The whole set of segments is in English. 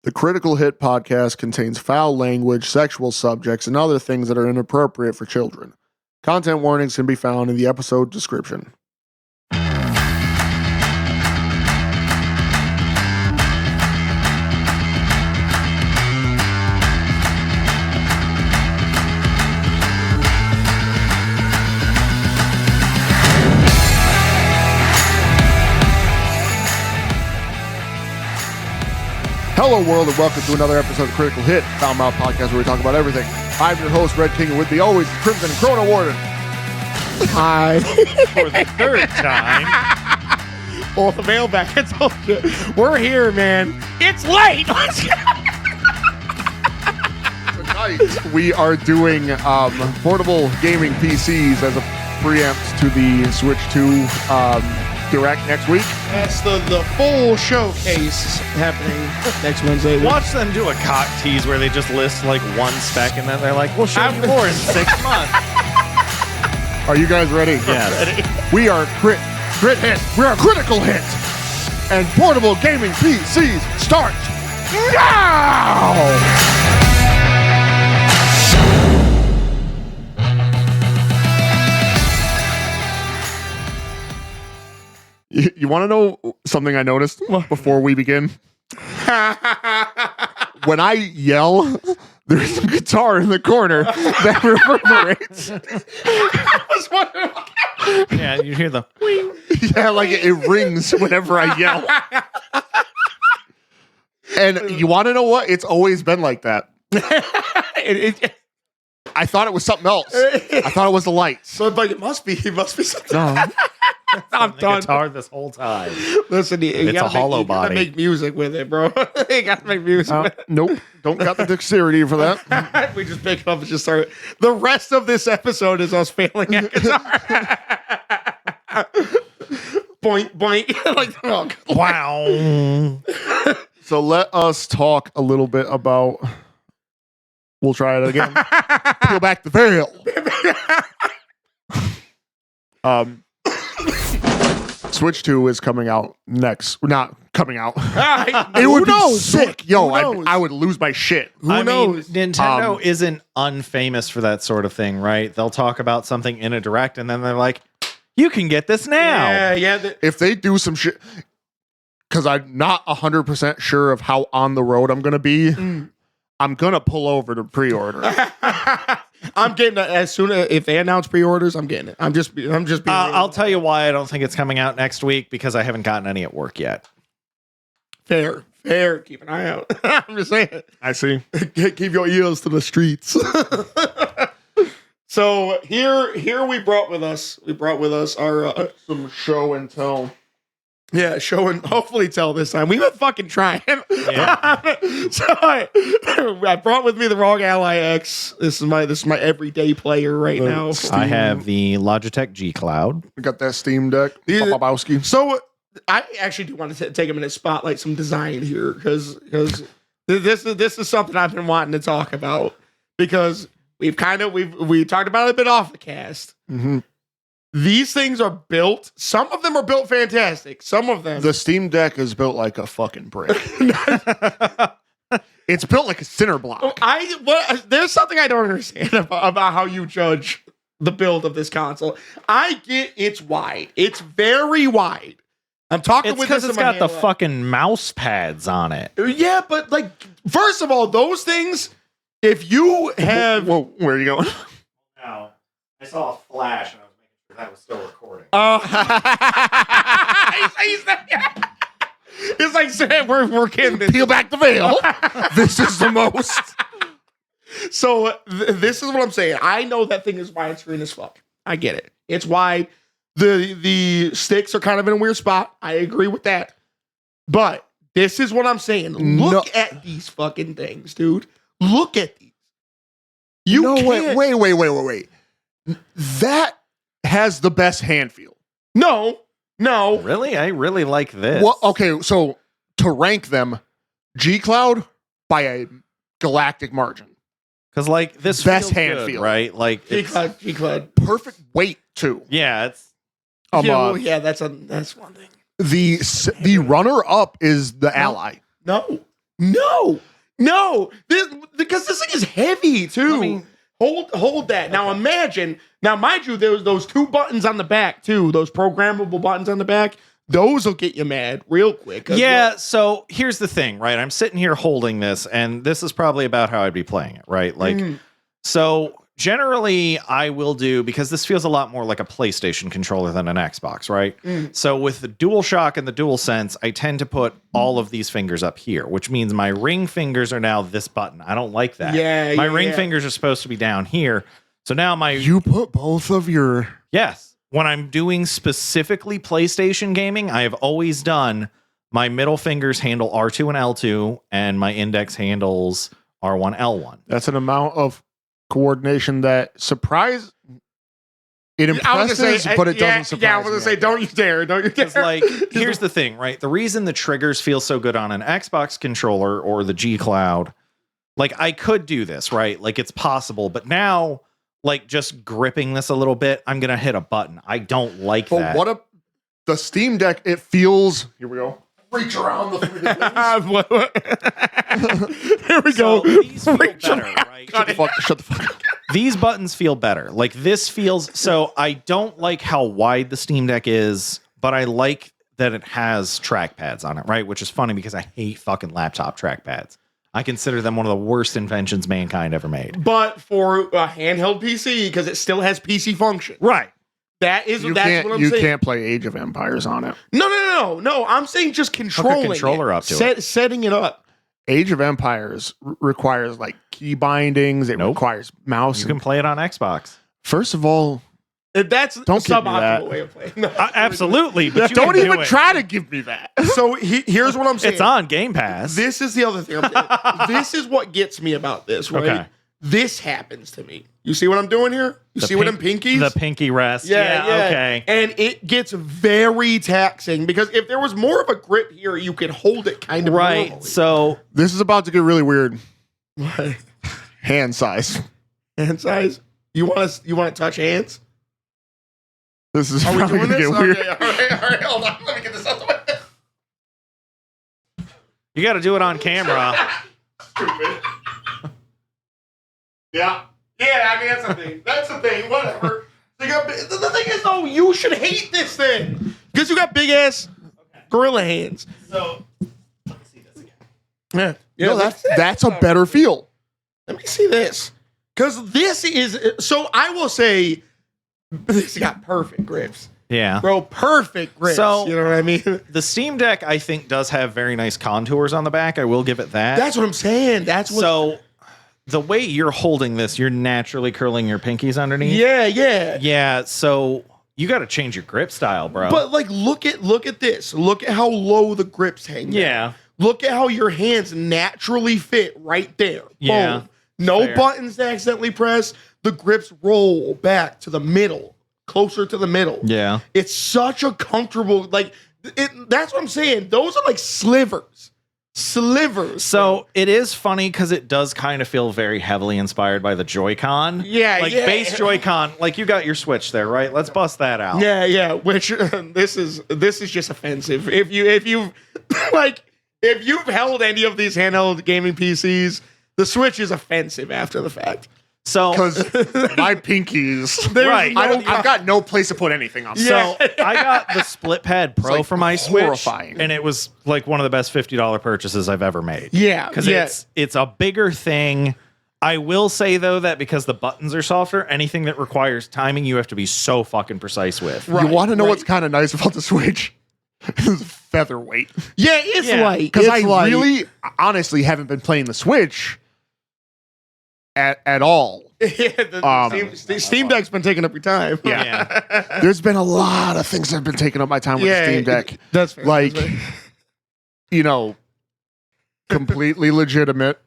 The Critical Hit podcast contains foul language, sexual subjects, and other things that are inappropriate for children. Content warnings can be found in the episode description. Hello world and welcome to another episode of Critical Hit, Foul Mouth podcast where we talk about everything. I'm your host, Red King, and with me always, Crimson Chrono Warden. Hi. For the third time. Well, the mailbag, I told you. We're here, man. It's late. Tonight, we are doing portable gaming PCs as a preempt to the Switch 2 Direct next week. That's the full showcase happening next Wednesday. Watch them do a cock tease where they just list like one spec and then they're like, we'll show you more in 6 months. Are you guys ready? Yes. We are Crit Hit. We are Critical Hit. And portable gaming PCs start now! You want to know something I noticed before we begin? When I yell, there's a guitar in the corner that reverberates. I was wondering. Yeah, you hear the wing. Yeah, like it rings whenever I yell. And you want to know what? It's always been like that. I thought it was something else. I thought it was the lights. So, but it must be something. No. I'm done. Guitar this whole time. Listen, It's a hollow you gotta body. make music with it, bro. You gotta make music with it. Nope. Don't got the dexterity for that. We just pick it up and just start. The rest of this episode is us failing at guitar. Boink, boink. Like, oh, Wow. So let us talk a little bit about. We'll try it again. Peel back the veil. Switch 2 is coming out next. Not coming out. It would be sick. Yo, I would lose my shit. Who knows? Nintendo isn't unfamous for that sort of thing, right? They'll talk about something in a direct and then they're like, you can get this now. Yeah. If they do some shit, because I'm not 100% sure of how on the road I'm going to be, I'm going to pull over to pre-order. I'm getting it as soon as if they announce pre-orders, I'm getting it. I'm just being. I'll tell you why I don't think it's coming out next week, because I haven't gotten any at work yet. Fair. Keep an eye out. I'm just saying. I see. Keep your ears to the streets. So here we brought with us our Some show and tell. yeah, show and hopefully tell this time. We've been fucking trying. Yeah. So I brought with me the ROG Ally X. This is my everyday player right now. I have the Logitech G Cloud. We got that Steam Deck. Yeah. Popowski. So I actually do want to take a minute to spotlight some design here because this is something I've been wanting to talk about because we talked about it a bit off the cast. Mm-hmm. These things are built. Some of them are built fantastic. Some of them. The Steam Deck is built like a fucking brick. It's built like a cinder block. There's something I don't understand about how you judge the build of this console. I get it's wide. It's very wide. I'm talking It's with because this it's in my got the hand. fucking mouse pads on it. Yeah, but like, first of all, those things. If you have, Whoa, where are you going? No, I saw a flash and I was making sure that was still recording. It's like saying we're kidding. Peel back the veil. This is the most. So this is what I'm saying. I know that thing is widescreen as fuck. I get it. It's wide. The sticks are kind of in a weird spot. I agree with that. But this is what I'm saying. Look at these fucking things, dude. Look at these. Wait. That has the best hand feel. No. Really? I really like this. Well, okay, so to rank them, G Cloud by a galactic margin. Because like this Best feels hand good, feel. right? Like G Cloud. Perfect weight too. yeah, it's That's one thing. The runner up is the Ally. No. No, because this thing is heavy too. I mean, hold that. Now imagine. Now, mind you, there's those 2 buttons on the back too. Those programmable buttons on the back. Those will get you mad real quick. Yeah. So here's the thing, right? I'm sitting here holding this, and this is probably about how I'd be playing it, right? Like, so generally I will do, because this feels a lot more like a PlayStation controller than an Xbox, right? So with the DualShock and the DualSense, I tend to put all of these fingers up here, which means my ring fingers are now this button. I don't like that. My ring fingers are supposed to be down here. So now You put both of your... Yes. When I'm doing specifically PlayStation gaming, I have always done my middle fingers handle R2 and L2, and my index handles R1, L1. That's an amount of coordination that it impresses, but it doesn't surprise me. Yeah, I was going to say, don't you dare. Like, here's the thing, right? The reason the triggers feel so good on an Xbox controller or the G Cloud, like, I could do this, right? Like, it's possible, but now... like just gripping this a little bit, I'm gonna hit a button. I don't like that. But the Steam Deck, it feels. Here we go. Reach around the. Here we go. These feel better, right? Shut the fuck up. These buttons feel better. Like this feels. So I don't like how wide the Steam Deck is, but I like that it has trackpads on it, right? Which is funny because I hate fucking laptop trackpads. I consider them one of the worst inventions mankind ever made. But for a handheld PC, because it still has PC function. Right. That's what I'm saying. You can't play Age of Empires on it. No. I'm saying just controlling controller up to it. Setting it up. Age of Empires requires like key bindings. It requires mouse. You can play it on Xbox. First of all, that's don't give me that. suboptimal way of playing. No, absolutely. But don't even try to give me that. So here's what I'm saying. It's on Game Pass. This is the other thing. This is what gets me about this, right? Okay. This happens to me. You see what I'm doing here? You see what I'm pinkies? The pinky rest. Yeah. Okay. And it gets very taxing because if there was more of a grip here, you could hold it kind of right. normally. So this is about to get really weird. What? Hand size. Hand size? You want to touch hands? This is Are we probably doing gonna this? get weird. Okay, all right, hold on. Let me get this out the way. You got to do it on camera. Stupid. Yeah. I mean, that's the thing. That's the thing. Whatever. The thing is, though, you should hate this thing because you got big ass gorilla hands. So let me see this again. Yeah. No, that's a better feel. Let me see this because this is. So I will say. This got perfect grips. Yeah. Bro, perfect grips. So, you know what I mean? The Steam Deck, I think, does have very nice contours on the back. I will give it that. That's what I'm saying. That's what. So, the way you're holding this, you're naturally curling your pinkies underneath. Yeah. Yeah, so you got to change your grip style, bro. But like, look at this. Look at how low the grips hang. Yeah. Look at how your hands naturally fit right there. Yeah. Boom. No Fair. buttons to accidentally press. The grips roll back to the middle, closer to the middle. Yeah. It's such a comfortable, like, that's what I'm saying. Those are like slivers. So it is funny because it does kind of feel very heavily inspired by the Joy-Con. Yeah, like base Joy-Con. Like you got your Switch there, right? Let's bust that out. Yeah. Which this is just offensive. If you've if you've held any of these handheld gaming PCs, the Switch is offensive after the fact. So because my pinkies, right? I've got no place to put anything on. So I got the Split Pad Pro like for my horrifying. Switch, and it was like one of the best $50 purchases I've ever made. Yeah, because it's a bigger thing. I will say though that because the buttons are softer, anything that requires timing, you have to be so fucking precise with. You want to know what's kind of nice about the Switch? It's featherweight. Yeah, it's light. Because I really, honestly, haven't been playing the Switch at all. The Steam Deck's been taking up your time. Yeah. There's been a lot of things that have been taking up my time with the Steam Deck. That's fair. Like, completely legitimate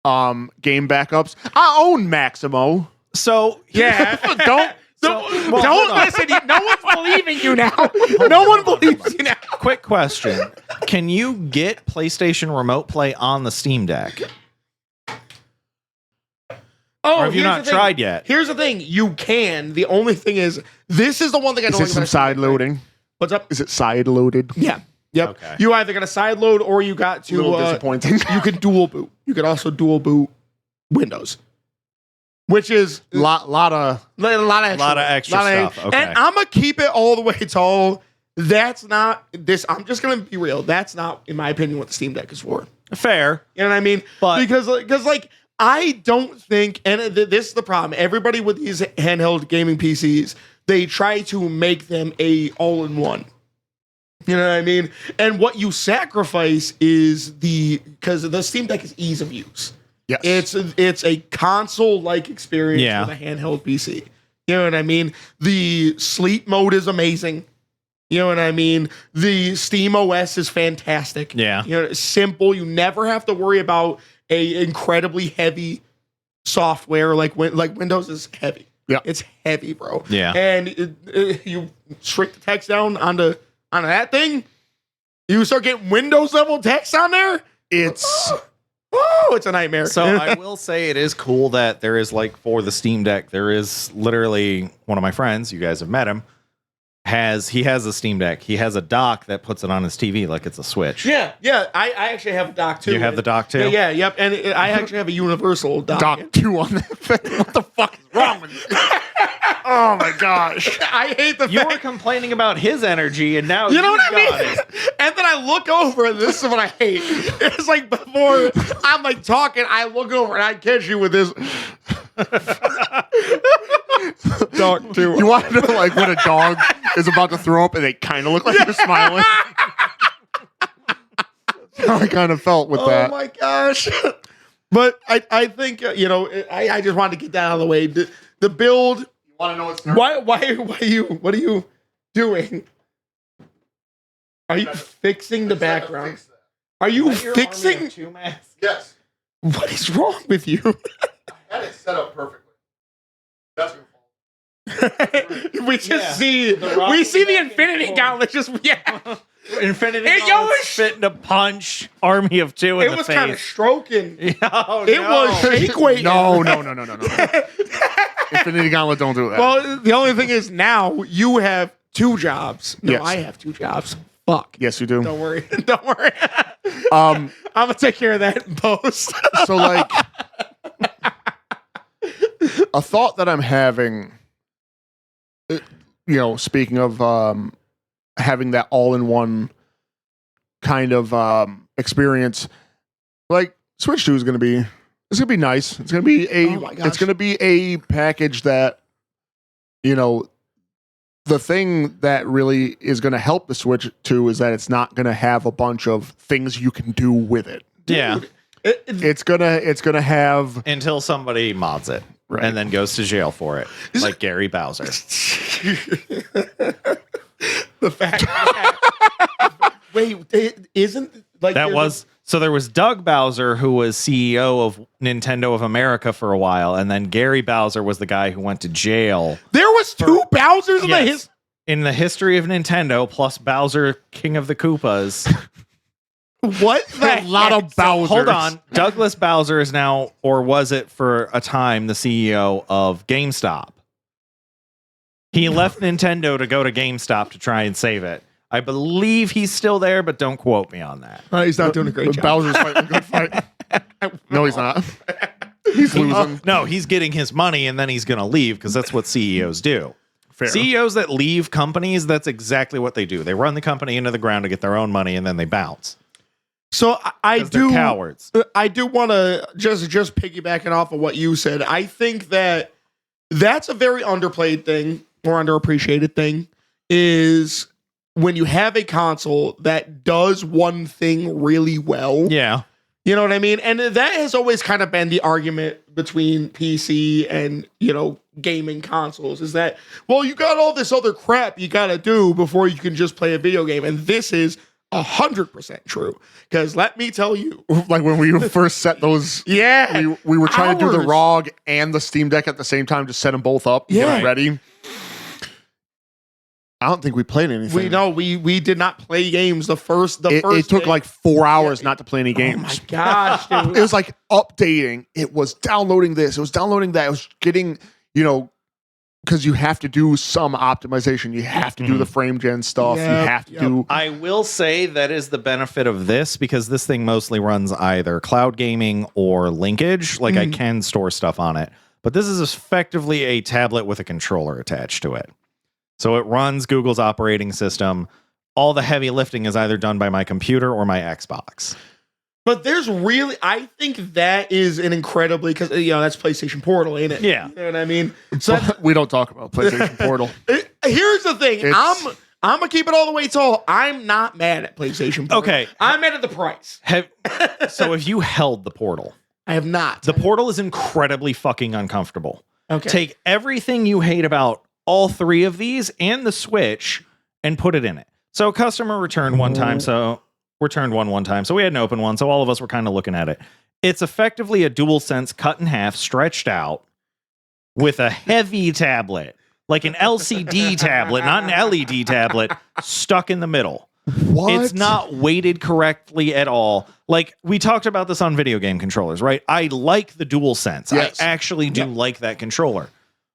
game backups. I own Maximo. So don't listen. No one's believing you now. No one believes you now. Quick question: can you get PlayStation Remote Play on the Steam Deck? Oh, or have you not tried yet? Here's the thing: you can. The only thing is, this is the one thing I don't. Is it some side loading? What's up? Is it side loaded? Yeah. Yep. Okay. You either got a side load or you got to. A little disappointing. You can dual boot. You could also dual boot Windows, which is lot of a lot of extra stuff. Okay. And I'm gonna keep it all the way tall. That's not this. I'm just gonna be real. That's not, in my opinion, what the Steam Deck is for. Fair. You know what I mean? But because like I don't think, and this is the problem. Everybody with these handheld gaming PCs, they try to make them a all-in-one. You know what I mean? And what you sacrifice is because the Steam Deck is ease of use. yes. It's a console-like experience Yeah. with a handheld PC. You know what I mean? The sleep mode is amazing. You know what I mean? The Steam OS is fantastic. Yeah. You know, it's simple. You never have to worry about a incredibly heavy software like Windows is heavy. Yeah. It's heavy, bro. Yeah. And you shrink the text down onto that thing, you start getting Windows level text on there. It's It's a nightmare. So I will say it is cool that there is, like, for the Steam Deck, there is literally one of my friends, you guys have met him, he has a Steam Deck. He has a dock that puts it on his TV like it's a Switch. yeah. I actually have a dock too. You have the dock too? Yeah, yep. And I actually have a universal dock. Dock 2 on that thing. What the fuck is wrong with you? Oh my gosh. I hate the You fact. were complaining about his energy, and now You know what I got mean? it. And then I look over, and this is what I hate. It's like before I'm like talking, I look over and I catch you with this. Dog too. You want to know, like, when a dog is about to throw up and they kind of look like they're smiling? That's how I kind of felt with Oh that. my gosh. But I think, I just wanted to get that out of the way. The build, You want to know what's what are you doing? Are you fixing the background? Are you fixing? Yes. What is wrong with you? I had it set up perfectly. That's your fault. We just Yeah. see The we see the rocket Infinity back and Gauntlet just Infinity It Gauntlet was- spitting a punch Army of Two in it the was face. kind of stroking. Oh, It no. was shake weight. No. Infinity Gauntlet don't do that. Well, the only thing is now you have 2 jobs. No, Yes. I have 2 jobs. Fuck. yes, you do. Don't worry. Don't worry. Um, I'm gonna take care of that in post. so like a thought that I'm having, speaking of having that all-in-one kind of experience, like Switch 2 is going to be, it's going to be nice. It's going to be Oh my gosh. it's going to be a package that, the thing that really is going to help the Switch 2 is that it's not going to have a bunch of things you can do with it. Yeah, It's gonna have until somebody mods it Right. and then goes to jail for it, like Gary Bowser. the fact that, wait, isn't like That was so. There was Doug Bowser, who was CEO of Nintendo of America for a while, and then Gary Bowser was the guy who went to jail. there was 2 Bowsers in Yes. In the history of Nintendo, plus Bowser, King of the Koopas. What the a lot heck? of Bowsers. Hold on. Douglas Bowser is now, or was it for a time, the CEO of GameStop. He left Nintendo to go to GameStop to try and save it. I believe he's still there, but don't quote me on that. He's not doing a great job. Bowser's fighting a good fight. No, he's not. He's losing. No, he's getting his money and then he's going to leave because that's what CEOs do. Fair. CEOs that leave companies, that's exactly what they do. They run the company into the ground to get their own money and then they bounce. So I 'Cause they're do cowards. I do want to just piggybacking off of what you said. I think that that's a very underplayed thing or underappreciated thing is when you have a console that does one thing really well. Yeah. You know what I mean? And that has always kind of been the argument between PC and, gaming consoles is that, well, you got all this other crap you got to do before you can just play a video game. And this is 100% true. Because let me tell you. Like when we first set those, Yeah. we were trying to do the Hours. ROG and the Steam Deck at the same time, just set them both up, get Yeah. them ready. I don't think we played anything. We did not play games the first It took day. like 4 hours not to play any games. Oh my gosh, dude. It was like updating. It was downloading this. It was downloading that. It was getting, because you have to do some optimization. You have to do the frame gen stuff. Yep, You have to do. I will say that is the benefit of this because this thing mostly runs either cloud gaming or linkage. Like I can store stuff on it, but this is effectively a tablet with a controller attached to it. So it runs Google's operating system. All the heavy lifting is either done by my computer or my Xbox. But there's really, I think that is an incredibly, because that's PlayStation Portal, ain't it? Yeah. You know what I mean? So We don't talk about PlayStation Portal. here's the thing. It's- I'm gonna keep it all the way tall. I'm not mad at PlayStation Portal. Okay. I'm mad at the price. So if you held the Portal, I have not. the Portal is incredibly fucking uncomfortable. Okay. Take everything you hate about all three of these and the Switch and put it in it. So customer returned one time, so returned one time. So we had an open one, so all of us were kind of looking at it. It's effectively a DualSense cut in half, stretched out with a heavy tablet, like an LCD tablet, not an LED tablet, stuck in the middle. What? It's not weighted correctly at all. Like we talked about this on video game controllers, right? I like the DualSense. Yes. I actually do like that controller.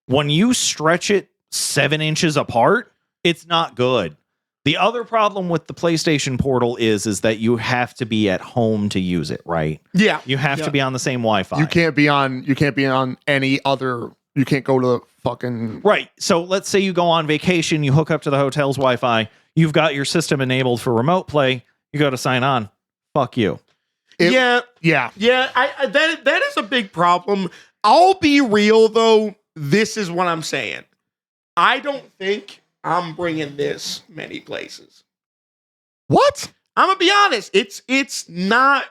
When you stretch it 7 inches apart, it's not good. The other problem with the PlayStation Portal is that you have to be at home to use it, right? Yeah. You have to be on the same Wi-Fi. You can't be on any other. You can't go to fucking. Right. So let's say you go on vacation, you hook up to the hotel's Wi-Fi, you've got your system enabled for remote play, you go to sign on. Fuck you. Yeah. I that is a big problem. I'll be real though. This is what I'm saying. I don't think I'm bringing this many places. What? I'm gonna be honest. It's not.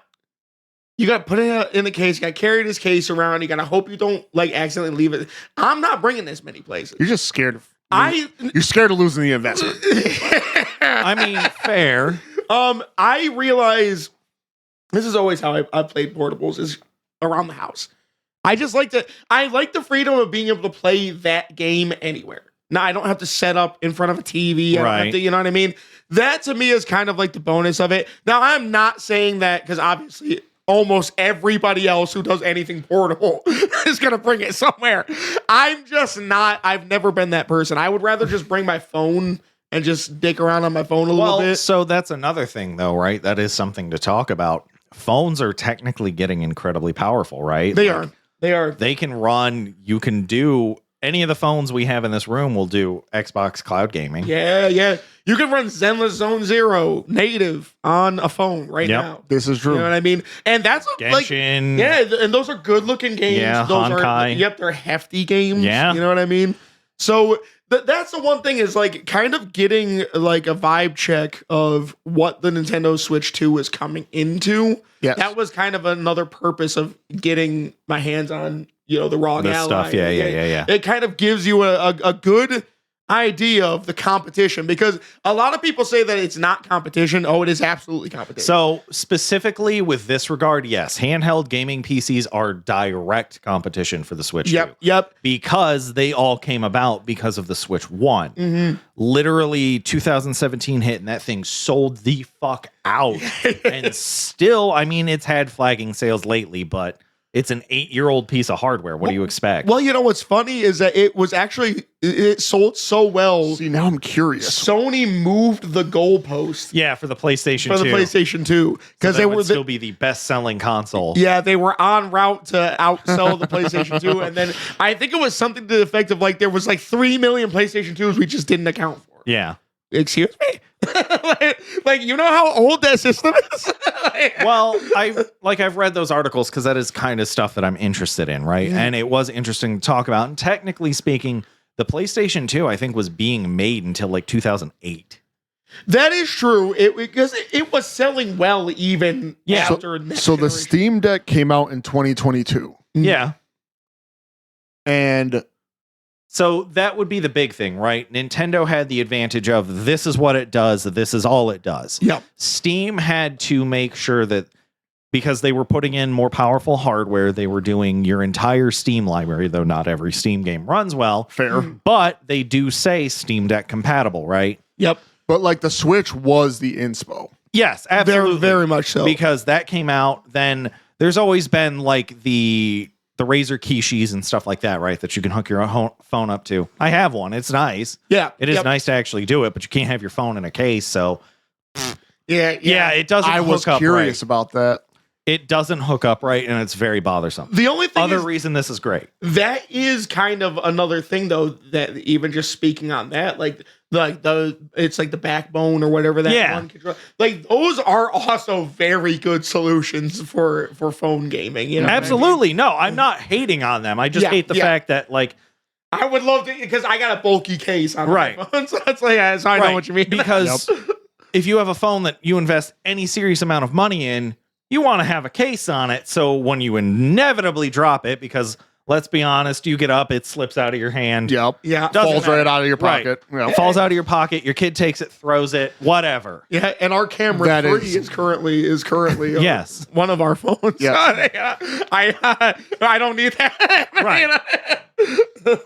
You gotta put it in the case. You gotta carry this case around. You gotta hope you don't like accidentally leave it. I'm not bringing this many places. You're just scared of. I You're scared of losing the investment. I mean, fair. I realize this is always how I played portables is around the house. I like the freedom of being able to play that game anywhere. Now I don't have to set up in front of a TV. I don't have to, you know what I mean? That to me is kind of like the bonus of it. Now I'm not saying that because obviously almost everybody else who does anything portable is going to bring it somewhere. I'm just not. I've never been that person. I would rather just bring my phone and just dick around on my phone a little bit. So that's another thing though, right? That is something to talk about. Phones are technically getting incredibly powerful, right? They are. They can run, you can do any of the phones we have in this room will do Xbox cloud gaming. Yeah. You can run Zenless Zone Zero native on a phone right now. This is true. You know what I mean? And that's like, Genshin. and those are good looking games. Yeah, those Honkai. they're hefty games. Yeah. You know what I mean? So that's the one thing is like kind of getting like a vibe check of what the Nintendo Switch 2 is coming into. Yes. That was kind of another purpose of getting my hands on, the ROG This Ally. stuff. Yeah. It kind of gives you a good idea of the competition because a lot of people say that it's not competition. Oh, it is absolutely competition. So specifically with this regard, yes, handheld gaming PCs are direct competition for the Switch 2. Yep. Because they all came about because of the Switch 1. Mm-hmm. Literally 2017 hit and that thing sold the fuck out. And still, I mean, it's had flagging sales lately, but it's an 8-year-old piece of hardware. What do you expect? Well, what's funny is that it sold so well. See, now I'm curious. Sony moved the goalpost Yeah, for the PlayStation 2. for the PlayStation 2 because they would were still be the best-selling console. Yeah, they were on route to outsell the PlayStation 2, and then I think it was something to the effect of like there was like 3 million PlayStation 2s we just didn't account for. Yeah. Excuse me? like you know how old that system is? Well, I've read those articles because that is kind of stuff that I'm interested in, right? Yeah. And it was interesting to talk about. And technically speaking, the PlayStation 2, I think, was being made until like 2008. That is true. Because it was selling well even after that So the generation. Steam Deck came out in 2022. Yeah. And So that would be the big thing, right? Nintendo had the advantage of this is what it does, this is all it does. Yep. Steam had to make sure that because they were putting in more powerful hardware, they were doing your entire Steam library, though not every Steam game runs well. fair. But they do say Steam Deck compatible, right? Yep. But like the Switch was the inspo. Yes, absolutely. Very much so. Because that came out, then there's always been like the the Razer Keyshis and stuff like that, right? That you can hook your phone up to. I have one. It's nice. Yeah. It is nice to actually do it, but you can't have your phone in a case. So Yeah. it doesn't I was hook up curious right. about that. It doesn't hook up right, and it's very bothersome. The only thing Other is, reason this is great. that is kind of another thing, though, that even just speaking on that, it's like the backbone or whatever that one control. Like, those are also very good solutions for phone gaming. You know, Absolutely. No, I'm not hating on them. I just hate the fact that, like, I would love to, because I got a bulky case on my phone, so that's like, so I know what you mean. Because if you have a phone that you invest any serious amount of money in, you want to have a case on it, so when you inevitably drop it, because let's be honest, you get up, it slips out of your hand. Yep. Yeah. Falls right out of your pocket. Right. Yep. Falls out of your pocket. Your kid takes it, throws it, whatever. Yeah, and our camera That 3 is- is currently Yes. one of our phones. Yes. I don't need that. Right.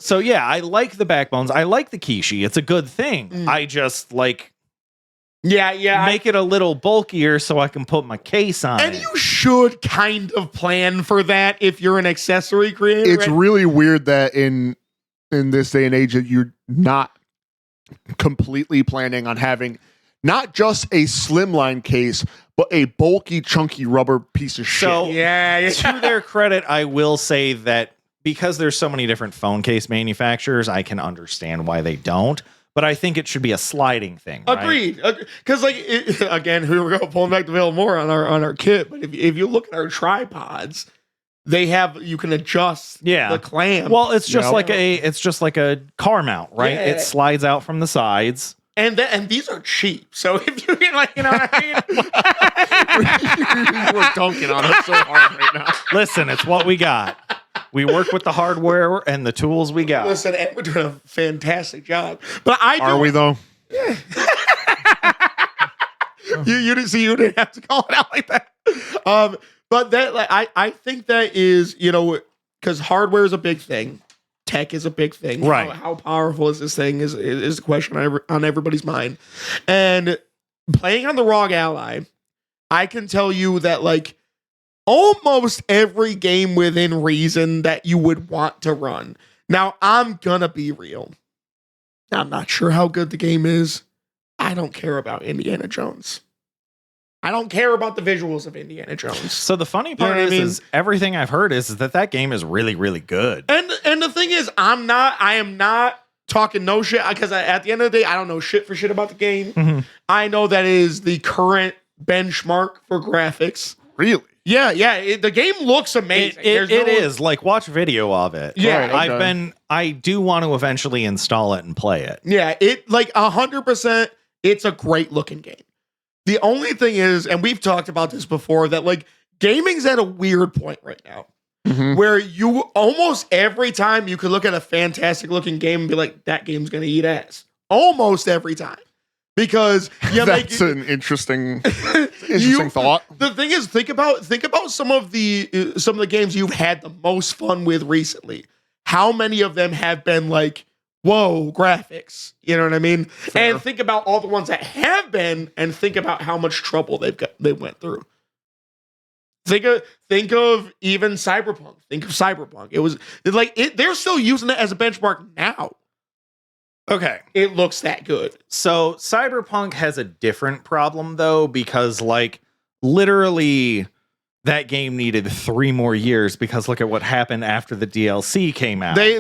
So yeah, I like the backbones. I like the Kishi. It's a good thing. I just like make it a little bulkier so I can put my case on And it. you should kind of plan for that if you're an accessory creator. It's really weird that in this day and age that you're not completely planning on having not just a slimline case, but a bulky, chunky rubber piece of shit. So yeah. to their credit, I will say that because there's so many different phone case manufacturers, I can understand why they don't. But I think it should be a sliding thing. Right? Agreed. Because again, we were pulling back the veil more on our kit. But if you look at our tripods, you can adjust the clamp. Well, it's just like a car mount, right? Yeah. It slides out from the sides. And these are cheap. So if you get you know what I mean? We're dunking on us so hard right now. Listen, it's what we got. We work with the hardware and the tools we got. Listen, and we're doing a fantastic job. But Are we though? You didn't have to call it out like that. But that I think that is, because hardware is a big thing. Tech is a big thing. Right. How powerful is this thing is the question on everybody's mind. And playing on the ROG Ally, I can tell you that almost every game within reason that you would want to run. Now, I'm gonna be real. I'm not sure how good the game is. I don't care about Indiana Jones. I don't care about the visuals of Indiana Jones. So the funny part is everything I've heard is that game is really, really good. And the thing is, I am not talking no shit, because at the end of the day, I don't know shit for shit about the game. Mm-hmm. I know that is the current benchmark for graphics. Really? Yeah. The game looks amazing. It is. Watch video of it. Yeah. Right, okay. I do want to eventually install it and play it. Yeah, 100%, it's a great looking game. The only thing is, and we've talked about this before, that gaming's at a weird point right now. Mm-hmm. Where you almost every time you could look at a fantastic looking game and be like, that game's gonna eat ass. Almost every time. Because that's an interesting thought. The thing is, think about some of the games you've had the most fun with recently. How many of them have been whoa, graphics? You know what I mean? Fair. And think about all the ones that have been, and think about how much trouble they went through. Think of even Cyberpunk. Think of Cyberpunk. It was they're still using it as a benchmark now. Okay. It looks that good. So Cyberpunk has a different problem though, because literally that game needed 3 more years, because look at what happened after the DLC came out. They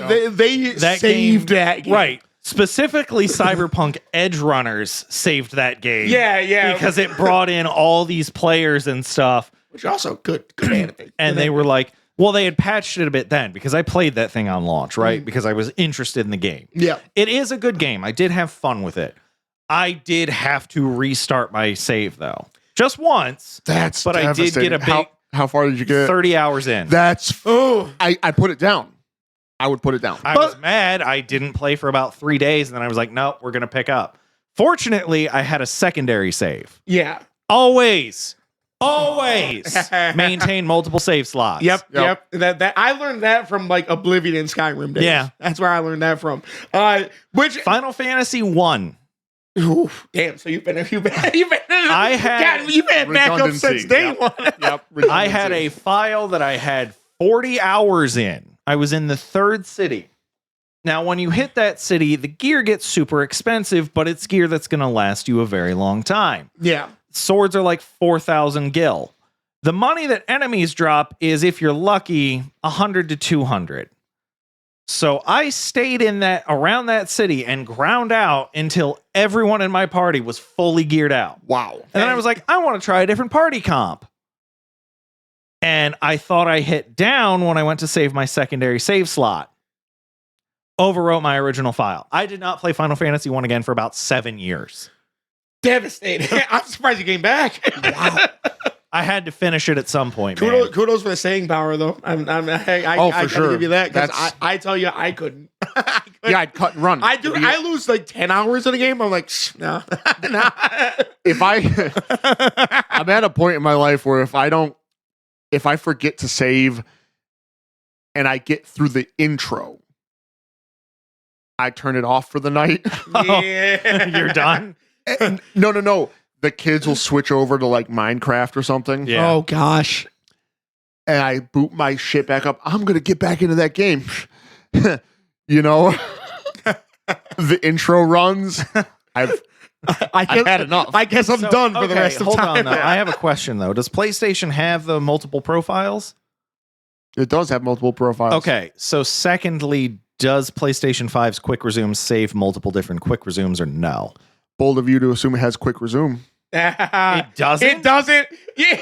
saved that game. Right. Specifically, Cyberpunk Edge Runners saved that game. Yeah. Because it brought in all these players and stuff. Which also good anime. And they were they had patched it a bit then, because I played that thing on launch, right? Because I was interested in the game. Yeah. It is a good game. I did have fun with it. I did have to restart my save though. Just once. But I did get a big how far did you get? 30 hours in. I put it down. I would put it down. I was mad. I didn't play for about 3 days, and then I was like, nope, we're gonna pick up. Fortunately, I had a secondary save. Yeah. Always maintain multiple save slots. Yep. That I learned that from Oblivion and Skyrim days. Yeah. That's where I learned that from. Which Final Fantasy 1. Oof, damn, so you've been you've been I had you've had backup since day one. Yep. I had a file that I had 40 hours in, I was in the third city. Now, when you hit that city, the gear gets super expensive, but it's gear that's going to last you a very long time. Yeah. Swords are like 4,000 gil. The money that enemies drop is, if you're lucky, 100 to 200. So I stayed in that around that city and ground out until everyone in my party was fully geared out. Wow. And then I was like, I want to try a different party comp. And I thought I hit down when I went to save my secondary save slot. Overwrote my original file. I did not play Final Fantasy 1 again for about 7 years. Devastating. I'm surprised you came back. Wow. I had to finish it at some point. Man. Kudos for the saying power, though. I for sure. Give you that, because I tell you, I couldn't. Yeah, I'd cut and run. I do. I lose like 10 hours in a game. I'm like, no. If I'm at a point in my life where if I forget to save and I get through the intro, I turn it off for the night. Yeah. You're done? No. The kids will switch over to like Minecraft or something. Yeah. Oh gosh. And I boot my shit back up. I'm gonna get back into that game. You know, the intro runs. I've had enough. I guess I'm done for the rest of time. Hold on, though. I have a question though. Does PlayStation have the multiple profiles? It does have multiple profiles. Okay. So secondly, does PlayStation 5's quick resume save multiple different quick resumes or no? Bold of you to assume it has quick resume. It doesn't? It doesn't. Yeah.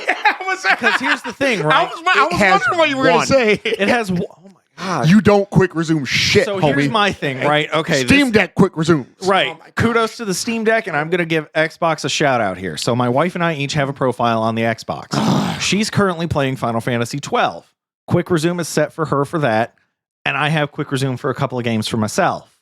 Because here's the thing, right? I was wondering what you were going to say. It has. Oh my god! You don't quick resume shit, So homie. here's my thing, right? Okay, Steam Deck quick resumes. Right. Oh my gosh. Kudos to the Steam Deck, and I'm going to give Xbox a shout out here. So my wife and I each have a profile on the Xbox. She's currently playing Final Fantasy 12. Quick resume is set for her for that, and I have quick resume for a couple of games for myself.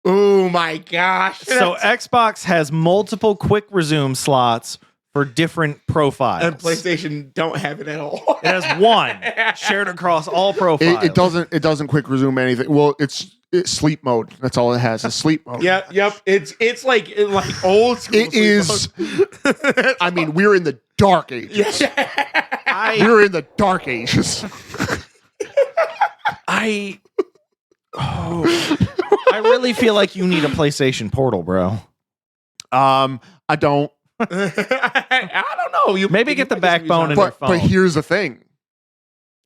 Oh my gosh. So Xbox has multiple quick resume slots for different profiles. And PlayStation don't have it at all. It has one shared across all profiles. It doesn't quick resume anything. Well, it's sleep mode. That's all it has. Is sleep mode. Yep. It's like old school. It is. I mean, we're in the dark ages. We're in the dark ages. I really feel like you need a PlayStation Portal, bro. I don't. I don't know. You Maybe get the backbone in your phone. But here's the thing.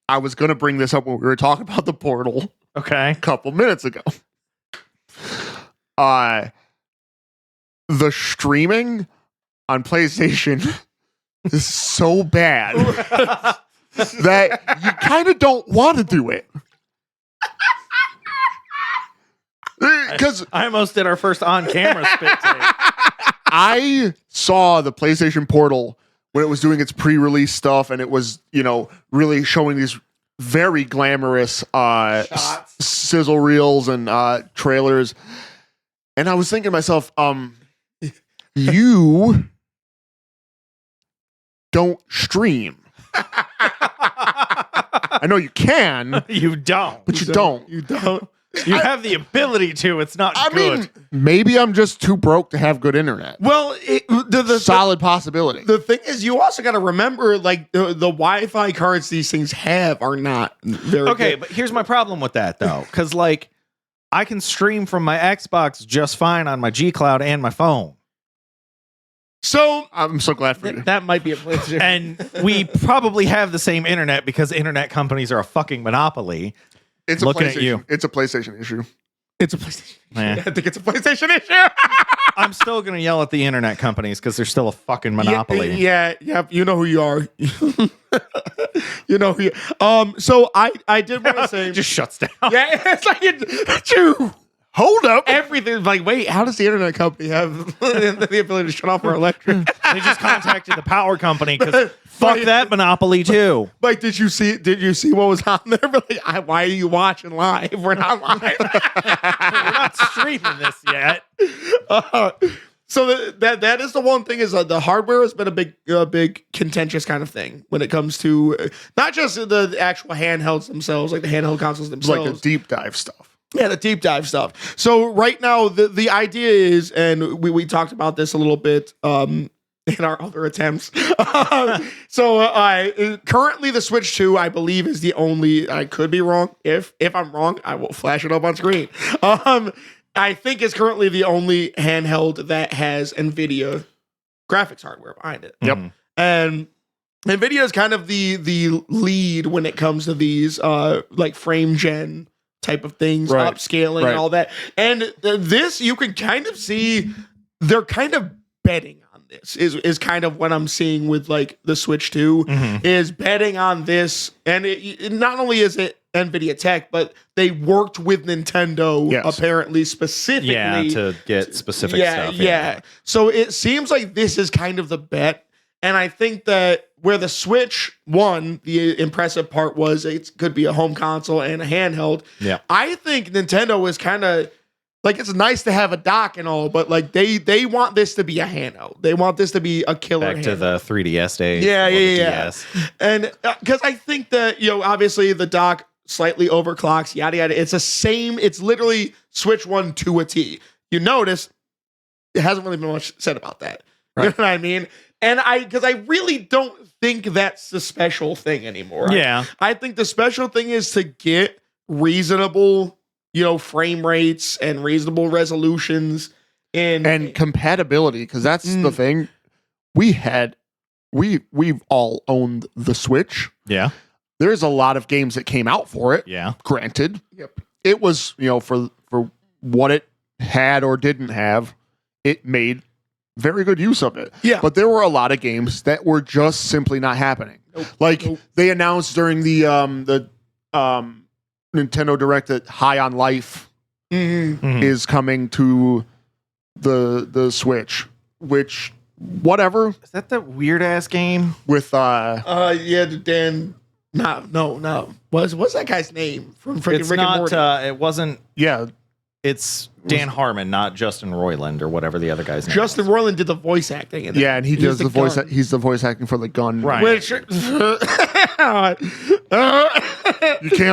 I was going to bring this up when we were talking about the Portal Okay. a couple minutes ago. The streaming on PlayStation is so bad that you kind of don't want to do it. Because I almost did our first on-camera spit take. I saw the PlayStation Portal when it was doing its pre-release stuff, and it was, really showing these very glamorous sizzle reels and trailers. And I was thinking to myself, you don't stream. I know you can. You don't. But you don't. You don't. You have the ability to. It's not good. I mean, maybe I'm just too broke to have good internet. Well, the solid possibility. The thing is, you also got to remember, like, the Wi-Fi cards these things have are not very okay, good. but here's my problem with that, though. Because, like, I can stream from my Xbox just fine on my G Cloud and my phone. So I'm so glad for you. That might be a place. And we probably have the same internet because internet companies are a fucking monopoly. It's looking a at you. It's a PlayStation issue. It's a PlayStation. Man. I think it's a PlayStation issue. I'm still going to yell at the internet companies because they're still a fucking monopoly. Yeah. You know who you are. You know who you So I did want to say. It just shuts down. Yeah, it's like Hold up. Everything's like, wait, how does the internet company have the ability to shut off our electric? They just contacted the power company because fuck that monopoly too. Like, did you see what was on there? But like, why are you watching live? We're not live. We're not streaming this yet. So that is the one thing, is the hardware has been a big contentious kind of thing when it comes to not just the actual handhelds themselves, like the handheld consoles themselves, like the deep dive stuff. Yeah, the deep dive stuff. So right now, the idea is, and we talked about this a little bit in our other attempts. So currently the Switch 2, I believe, is the only, I could be wrong. If I'm wrong, I will flash it up on screen. I think it's currently the only handheld that has NVIDIA graphics hardware behind it. Yep. And NVIDIA is kind of the lead when it comes to these like frame gen type of things, Right. upscaling and all that. And this, you can kind of see they're kind of betting on this is kind of what I'm seeing with like the Switch 2 is betting on this. And it not only is it NVIDIA tech, but they worked with Nintendo apparently specifically to get specific stuff. Yeah. So it seems like this is kind of the bet. And I think that where the Switch won, the impressive part was it could be a home console and a handheld. Yeah. I think Nintendo is kind of like, it's nice to have a dock and all, but like they want this to be a handheld. They want this to be a killer Back handheld. to the 3DS days. Yeah. DS. And because I think that, obviously the dock slightly overclocks, yada, yada. It's literally Switch 1 to a T. You notice it hasn't really been much said about that. Right. You know what I mean? And because I really don't think that's the special thing anymore. Yeah. I think the special thing is to get reasonable, frame rates and reasonable resolutions and compatibility, because that's the thing. We've all owned the Switch. Yeah. There's a lot of games that came out for it. Yeah. Granted, it was, for what it had or didn't have, it made very good use of it. Yeah. But there were a lot of games that were just simply not happening. They announced during the Nintendo Direct that High on Life is coming to the Switch, which whatever. Is that the weird ass game? What's that guy's name from freaking It's Rick not. and Morty? It wasn't. Yeah. It's Dan Harmon, not Justin Roiland or whatever the other guy's name. Justin Roiland did the voice acting in that. Yeah, and he does the voice. gun. He's the voice acting for the gun. Right. Which You can't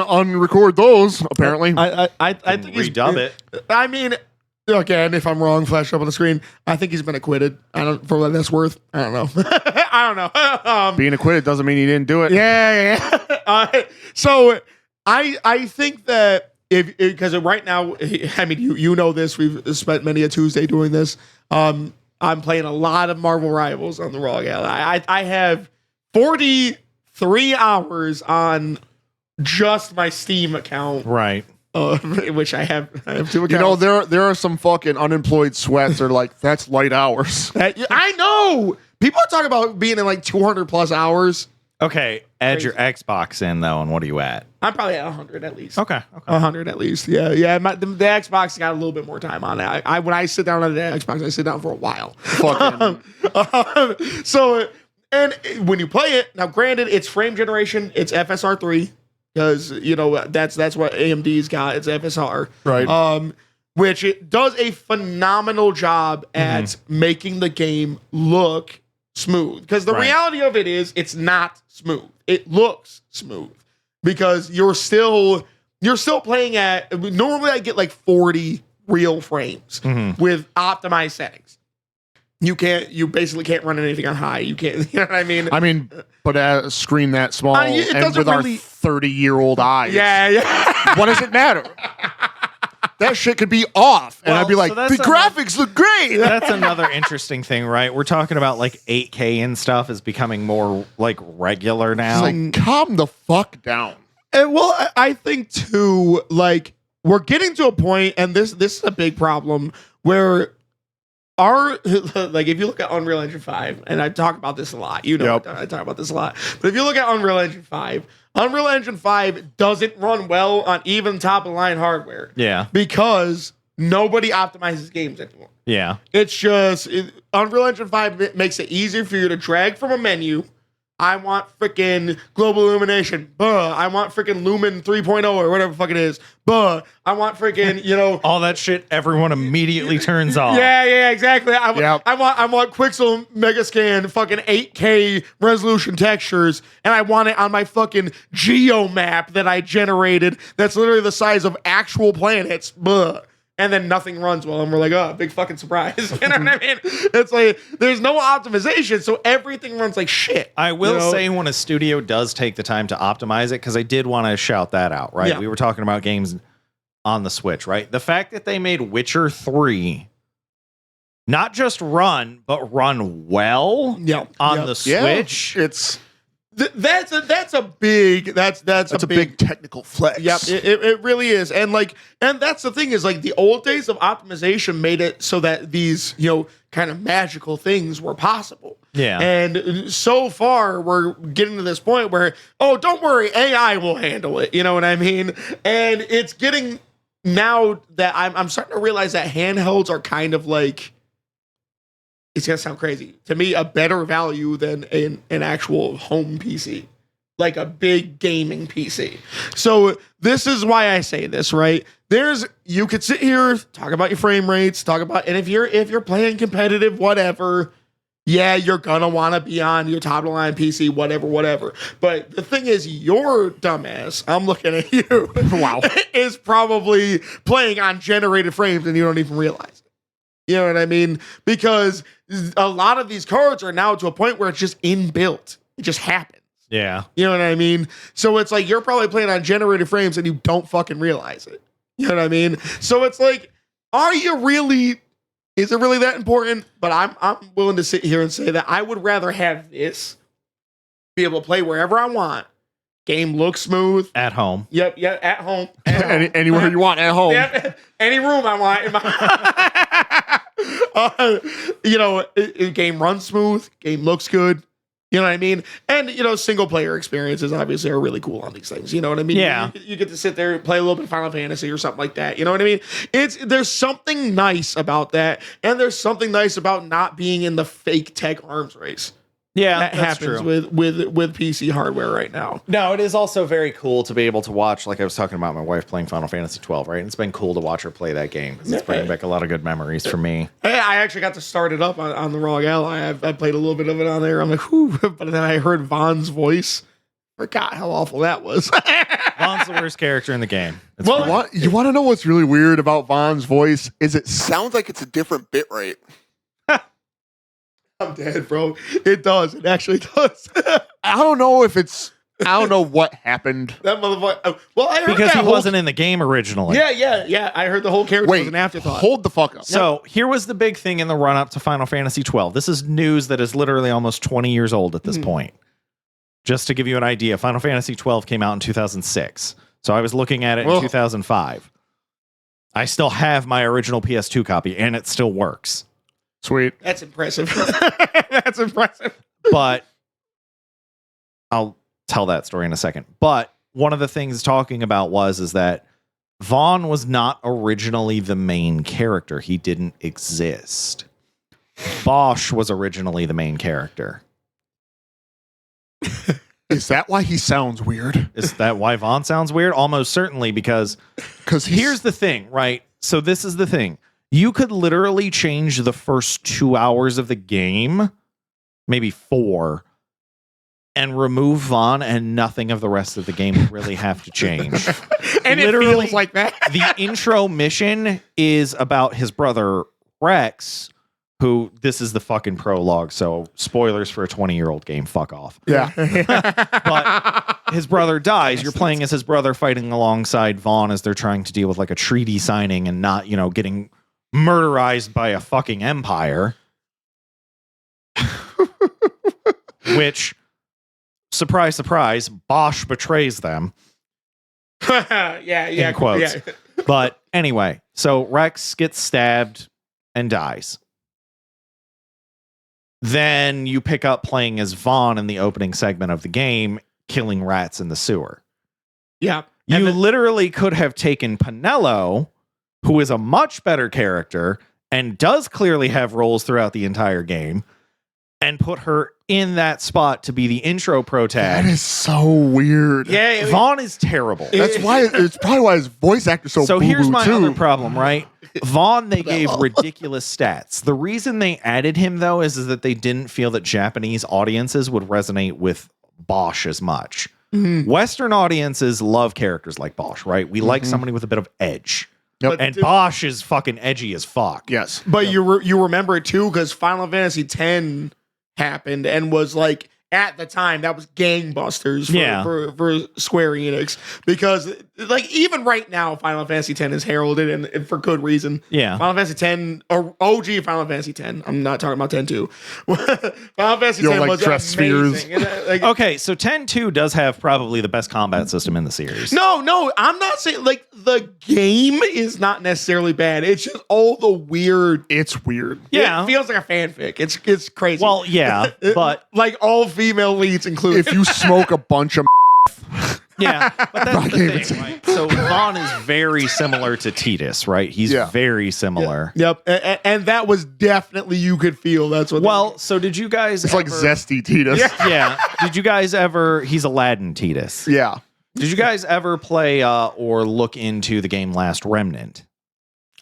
unrecord those. Apparently, I think he's redub it. I mean, again, if I'm wrong, flash up on the screen. I think he's been acquitted. I don't, for what that's worth. I don't know. I don't know. Being acquitted doesn't mean he didn't do it. Yeah. So I think that because right now, I mean, you know this. We've spent many a Tuesday doing this. I'm playing a lot of Marvel Rivals on the Raw Gala. I have 43 hours on just my Steam account. Right. Which I have 2 accounts. There are some fucking unemployed sweats that are like, that's light hours. I know. People are talking about being in like 200 plus hours. Okay. Add your Xbox in though, and what are you at? I'm probably at 100 at least. Okay. 100 at least. Yeah. The Xbox got a little bit more time on it. When I sit down on the Xbox, I sit down for a while. So, and when you play it, now granted, it's frame generation, it's FSR 3, because that's what AMD's got. It's FSR, Right. Which it does a phenomenal job at making the game look smooth. Because the reality of it is, it's not smooth. It looks smooth because you're still playing at. Normally, I get like 40 real frames with optimized settings. You basically can't run anything on high. You can't. You know what I mean? But a screen that small it and doesn't with really- our 30-year-old eyes. Yeah. What does it matter? That shit could be off, and Well, I'd be like, so the that's graphics look great. That's another interesting thing, right? We're talking about like 8K and stuff is becoming more like regular now. It's like, calm the fuck down. And well, I think too, like we're getting to a point, and this is a big problem where if you look at Unreal Engine 5, and I talk about this a lot, I talk about this a lot. But if you look at Unreal Engine 5 doesn't run well on even top of the line hardware. Yeah. Because nobody optimizes games anymore. Yeah. It's just Unreal Engine 5 makes it easier for you to drag from a menu. I want freaking global illumination. I want freaking Lumen 3.0 or whatever the fuck it is. I want freaking, all that shit everyone immediately turns off. Yeah, exactly. I want Quixel Megascan fucking 8K resolution textures, and I want it on my fucking geo map that I generated that's literally the size of actual planets. and then nothing runs well, and we're like, oh, big fucking surprise. You know what I mean? It's like there's no optimization, so everything runs like shit. I will say when a studio does take the time to optimize it, because I did want to shout that out, right? Yeah. We were talking about games on the Switch, right? The fact that they made Witcher 3 not just run, but run well on the Switch. It's that's a big big technical flex. Yep, it really is. And that's the thing is like the old days of optimization made it so that these, kind of magical things were possible. Yeah. And so far we're getting to this point where, oh, don't worry, AI will handle it. You know what I mean? And it's getting now that I'm starting to realize that handhelds are kind of like, it's gonna sound crazy to me, a better value than an actual home PC, like a big gaming PC. So this is why I say this, right? You could sit here, talk about your frame rates, and if you're playing competitive, whatever, yeah, you're gonna want to be on your top of the line PC, whatever. But the thing is, your dumbass, I'm looking at you, Wow. is probably playing on generated frames and you don't even realize it. You know what I mean? Because a lot of these cards are now to a point where it's just inbuilt. It just happens. Yeah. You know what I mean? So it's like you're probably playing on generated frames and you don't fucking realize it. You know what I mean? So it's like, is it really that important? But I'm willing to sit here and say that I would rather have this, be able to play wherever I want. Game looks smooth. At home. Yep, at home. Anywhere you want at home. Yep, any room I want in my game runs smooth, game looks good. You know what I mean? And, single player experiences obviously are really cool on these things. You know what I mean? Yeah. You get to sit there and play a little bit of Final Fantasy or something like that. You know what I mean? There's something nice about that. And there's something nice about not being in the fake tech arms race. Yeah, That that's happens true. with PC hardware right now. No, it is also very cool to be able to watch, like I was talking about my wife playing Final Fantasy 12, right? And it's been cool to watch her play that game because it's bringing back a lot of good memories for me. Hey, I actually got to start it up on the ROG Ally. I played a little bit of it on there. I'm like, whew. But then I heard Vaughn's voice. Forgot how awful that was. Vaughn's the worst character in the game. It's Well, fine. You want to know what's really weird about Vaughn's voice? Is it sounds like it's a different bit rate. I'm dead, bro. It does. It actually does. I don't know what happened. That motherfucker. Well, I heard because that he wasn't in the game originally. Yeah. I heard the whole character was Wait, an afterthought. hold the fuck up. So here was the big thing in the run up to Final Fantasy 12. This is news that is literally almost 20 years old at this point. Just to give you an idea, Final Fantasy 12 came out in 2006. So I was looking at it in 2005. I still have my original PS2 copy and it still works. Sweet. That's impressive. That's impressive. But I'll tell that story in a second. But one of the things talking about is that Vaughn was not originally the main character. He didn't exist. Bosch was originally the main character. Is that why he sounds weird? Is that why Vaughn sounds weird? Almost certainly, because here's the thing, right? So this is the thing. You could literally change the first 2 hours of the game, maybe 4, and remove Vaughn, and nothing of the rest of the game would really have to change. And literally, it feels like that. The intro mission is about his brother Rex, who, this is the fucking prologue, so spoilers for a 20-year-old game, fuck off. Yeah. But his brother dies. You're playing as his brother fighting alongside Vaughn as they're trying to deal with like a treaty signing and not, getting murderized by a fucking empire. Which, surprise, surprise, Bosch betrays them. Yeah. In quotes. Yeah. But anyway, so Rex gets stabbed and dies. Then you pick up playing as Vaughn in the opening segment of the game, killing rats in the sewer. Yeah. You literally could have taken Pinello, who is a much better character and does clearly have roles throughout the entire game, and put her in that spot to be the intro pro tag. That is so weird. Yeah. Vaughn is terrible. That's why it's probably why his voice actor's so Here's my too. other problem, right? Vaughn, they gave ridiculous stats. The reason they added him, though, is that they didn't feel that Japanese audiences would resonate with Bosch as much. Western audiences love characters like Bosch, right? We like somebody with a bit of edge. Yep. But And Bosch is fucking edgy as fuck. Yes. But you remember it too because Final Fantasy X happened and was like at the time that was gangbusters for Square Enix because like even right now Final Fantasy X is heralded and for good reason. Yeah. Final Fantasy X or OG Final Fantasy X. I'm not talking about 10-2. Final Fantasy X like was dress amazing. Okay, so 10-2 does have probably the best combat system in the series. No, I'm not saying like the game is not necessarily bad. It's just all the weird. It's weird. Yeah. It feels like a fanfic. It's crazy. Well, yeah, but like all female leads included. If you smoke a bunch of yeah, but that's I the can't even thing, right? So Vaughn is very similar to Titus, right? He's very similar. Yep, and that was definitely you could feel. That's what. Well, so did you guys? it's like zesty Titus. Yeah. Did you guys ever? He's Aladdin Titus. Yeah. Did you guys ever play or look into the game Last Remnant?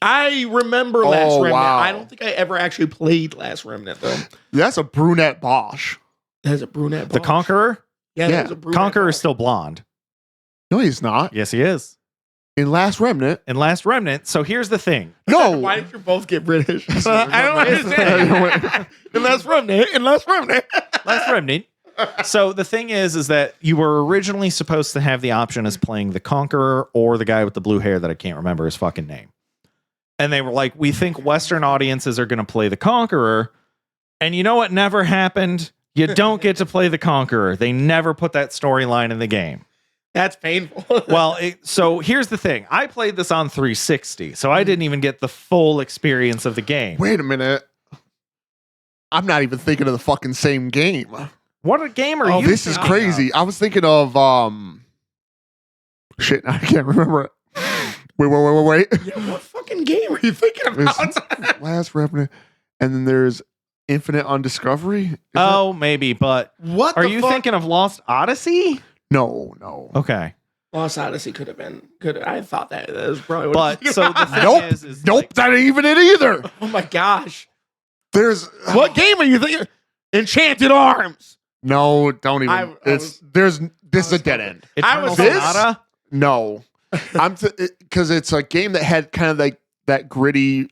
I remember Last Remnant. Wow. I don't think I ever actually played Last Remnant though. That's a brunette Bosch. There's a brunette. The Bosch. Conqueror? Yeah, Yeah. there's a brunette. Conqueror is Bosch. still blonde. No, he's not. Yes, he is. In Last Remnant. In Last Remnant. So here's the thing. No. Why did you both get British? I don't understand. And Last Remnant. And Last Remnant. Last Remnant. So the thing is that you were originally supposed to have the option as playing the Conqueror or the guy with the blue hair that I can't remember his fucking name. And they were like, we think Western audiences are going to play the Conqueror. And you know what never happened? You don't get to play the Conqueror. They never put that storyline in the game. That's painful. Well, so here's the thing. I played this on 360, so I didn't even get the full experience of the game. Wait a minute. I'm not even thinking of the fucking same game. What a game are you This is thinking crazy. I was thinking of shit, I can't remember it. Wait. Yeah, what fucking game are you thinking about? Last Remnant. And then there's Infinite on Discovery. Is Oh, maybe, but What are the you fuck? thinking of Lost Odyssey? that- No. Okay. Lost Odyssey could have been good. I thought that was probably what But so the thing Nope. is Nope, like, that ain't even it either. oh my gosh. There's What game are you thinking? Enchanted Arms. No, don't even. This is a dead end. Eternal was- Sonata? No. Because it's a game that had kind of like that gritty,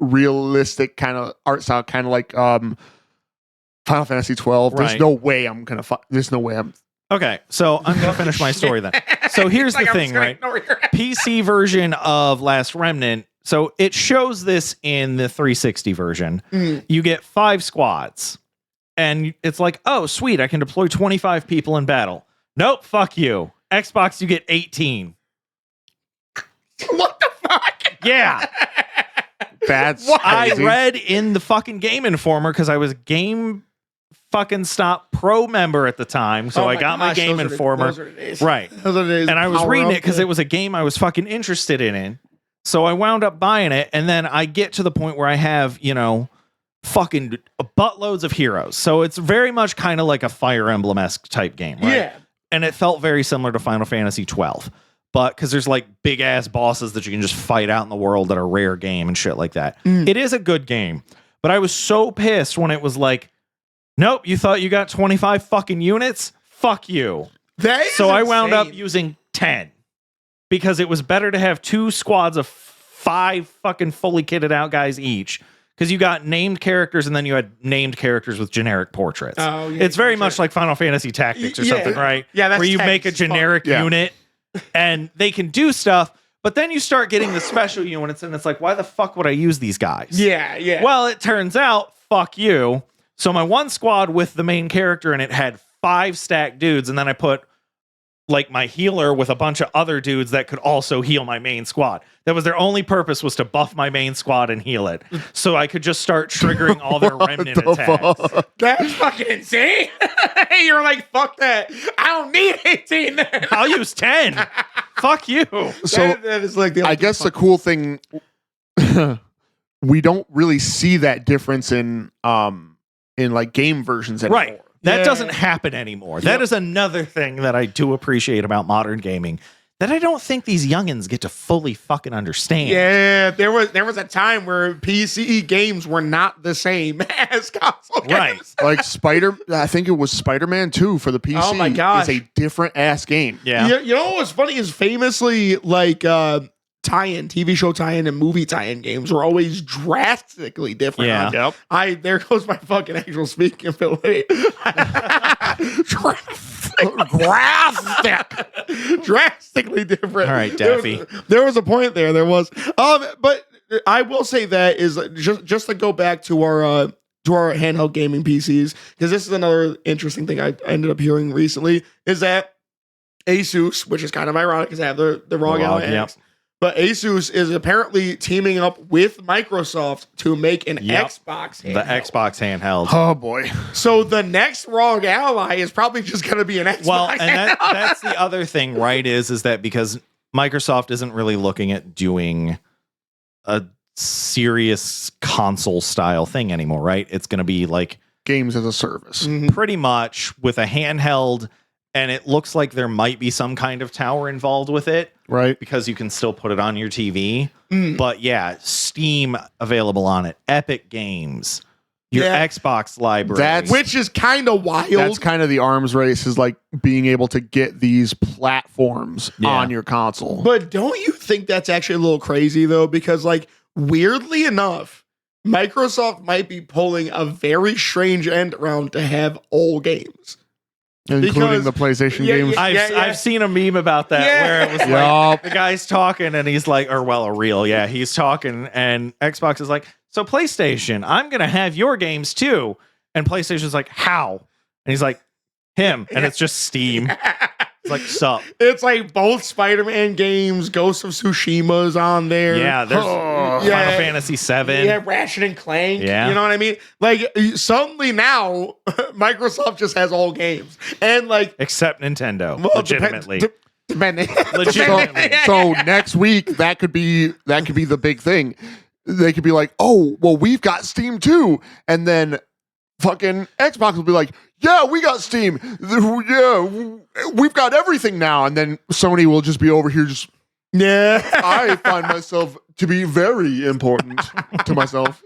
realistic kind of art style, kind of like Final Fantasy 12. Right. There's no way I'm gonna. There's no way I'm. Okay, so I'm going to finish my story then. So here's Like, the I'm thing, just gonna right? ignore your- PC version of Last Remnant. So it shows this in the 360 version. You get 5 squads. And it's like, oh, sweet, I can deploy 25 people in battle. Nope, fuck you. Xbox, you get 18. What the fuck? Yeah. That's I crazy. read in the fucking Game Informer because I was Game fucking Stop Pro member at the time. So Oh I my got my gosh, Game those are the- Informer. those are the days. Right. Those are the days. And I was Power reading up, it because yeah. it was a game I was fucking interested in. So I wound up buying it. And then I get to the point where I have, fucking buttloads of heroes. So it's very much kind of like a Fire Emblem-esque type game, right? Yeah. And it felt very similar to Final Fantasy 12. But because there's like big ass bosses that you can just fight out in the world that are rare game and shit like that. It is a good game. But I was so pissed when it was like, nope, you thought you got 25 fucking units? Fuck you. That is So I wound up insane. using 10 because it was better to have 2 squads of 5 fucking fully kitted out guys each. Because you got named characters and then you had named characters with generic portraits. Oh, yeah, It's very gotcha. much like Final Fantasy Tactics or Yeah. something, right? Yeah, that's where you make a Tactics as fuck. generic Yeah. unit and they can do stuff, but then you start getting the special units and it's like, why the fuck would I use these guys? Yeah. Well, it turns out, fuck you. So my one squad with the main character and it had 5 stacked dudes, and then I put like my healer with a bunch of other dudes that could also heal my main squad. That was their only purpose, was to buff my main squad and heal it. So I could just start triggering all their remnant the attacks. fuck? That's fucking insane. You're like, fuck that. I don't need 18 then. I'll use 10. Fuck you. So that is like the I guess the cool thing, we don't really see that difference in like game versions anymore. Right. That Yeah. doesn't happen anymore. That is another thing that I do appreciate about modern gaming that I don't think these youngins get to fully fucking understand. Yeah, there was a time where PC games were not the same as console games. Right. Like I think it was Spider-Man 2 for the PC. Oh my gosh. Is a different ass game. Yeah. You know what's funny is famously like tie-in, TV show tie-in, and movie tie-in games were always drastically different. Yeah. There goes my fucking actual speaking ability. Drastically different. All right, Daffy. There was a point there. There was, but I will say that is just to go back to our handheld gaming PCs, because this is another interesting thing I ended up hearing recently, is that Asus, which is kind of ironic because they have the ROG Ally X, but Asus is apparently teaming up with Microsoft to make an Xbox handheld. The Xbox handheld. Oh boy. So the next ROG Ally is probably just going to be an Xbox. Well, and that's the other thing, right? Is that because Microsoft isn't really looking at doing a serious console style thing anymore, right? It's going to be like Games as a service. pretty much with a handheld, and it looks like there might be some kind of tower involved with it, Right. because you can still put it on your TV. But yeah, Steam available on it, Epic Games, your Xbox library. which is kind of wild. That's kind of the arms race, is like being able to get these platforms on your console. But don't you think that's actually a little crazy though? Because like, weirdly enough, Microsoft might be pulling a very strange end around to have all games. Including the PlayStation games. I've seen a meme about that where it was like the guy's talking and he's like, a reel. Yeah, he's talking and Xbox is like, so PlayStation, I'm going to have your games too. And PlayStation's like, how? And he's like, him. And it's just Steam. It's like, sup. It's like both Spider-Man games, Ghost of Tsushima's on there. Yeah, there's Final Fantasy 7. Yeah, Ratchet and Clank. Yeah. You know what I mean? Like, suddenly now, Microsoft just has all games. And like, Except Nintendo. well, legitimately. depending. Legitimately. So next week that could be the big thing. They could be like, oh, well, we've got Steam too, and then fucking Xbox will be like, yeah, we got Steam. Yeah, we've got everything now, and then Sony will just be over here just. Yeah, I find myself to be very important to myself.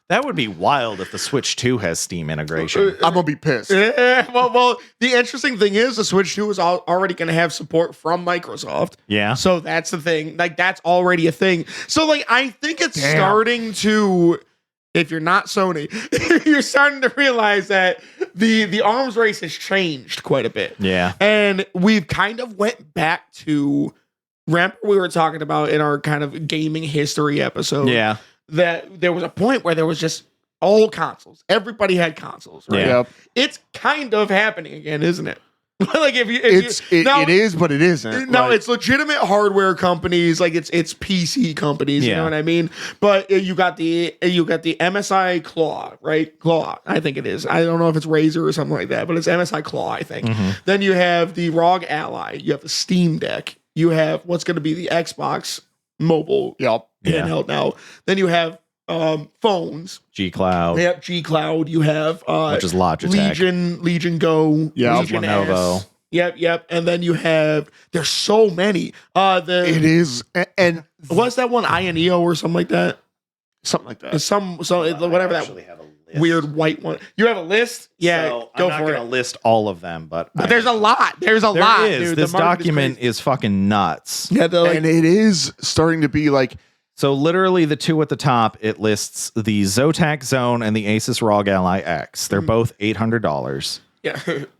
That would be wild if the Switch 2 has Steam integration. I'm gonna be pissed. Yeah, well, the interesting thing is the Switch 2 is already going to have support from Microsoft. Yeah. So that's the thing. Like, that's already a thing. So, like, I think it's starting to, if you're not Sony, you're starting to realize that the arms race has changed quite a bit. Yeah. And we've kind of went back to, remember we were talking about in our kind of gaming history episode. Yeah. That there was a point where there was just all consoles. Everybody had consoles, right? Yeah. Yep. It's kind of happening again, isn't it? Like it is, but it isn't. No, Like, it's legitimate hardware companies, like it's PC companies. You know what I mean? But you got the MSI Claw, right? Claw, I think it is. I don't know if it's Razer or something like that, but it's MSI Claw, I think. Then you have the ROG Ally. You have the Steam Deck. You have what's going to be the Xbox mobile handheld now. Then you have phones. G Cloud. Yep, G Cloud. You have which is Logitech. Legion Go. Yeah, Legion Lenovo. S. Yep. And then you have, there's so many. it is, and What's that one? INEO or something like that? something like that. Whatever that have a list. weird white one. You have a list? Yeah, So go I'm not for going to it. list all of them, but There's a lot. There's a there lot. is. Dude. This The market document crazy. is fucking nuts. Yeah, they're like, And it is starting to be like, So literally the two at the top, it lists the Zotac Zone and the Asus ROG Ally X. They're both $800. yeah,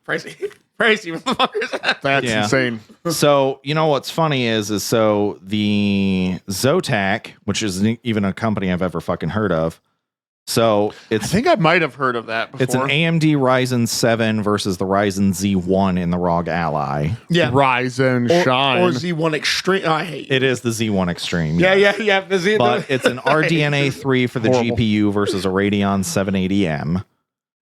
pricey. Pricey, motherfuckers. that's Yeah. insane. So, you know what's funny is so the Zotac, which isn't even a company I've ever fucking heard of. So I it's think I might have heard of that before. it's an AMD Ryzen 7 versus the Ryzen Z1 in the ROG Ally. Yeah. Rise and shine. Or Z1 Extreme. Oh, I hate It is the Z1 Extreme. Yeah. The But it's an RDNA 3 for the Horrible. GPU versus a Radeon 780M.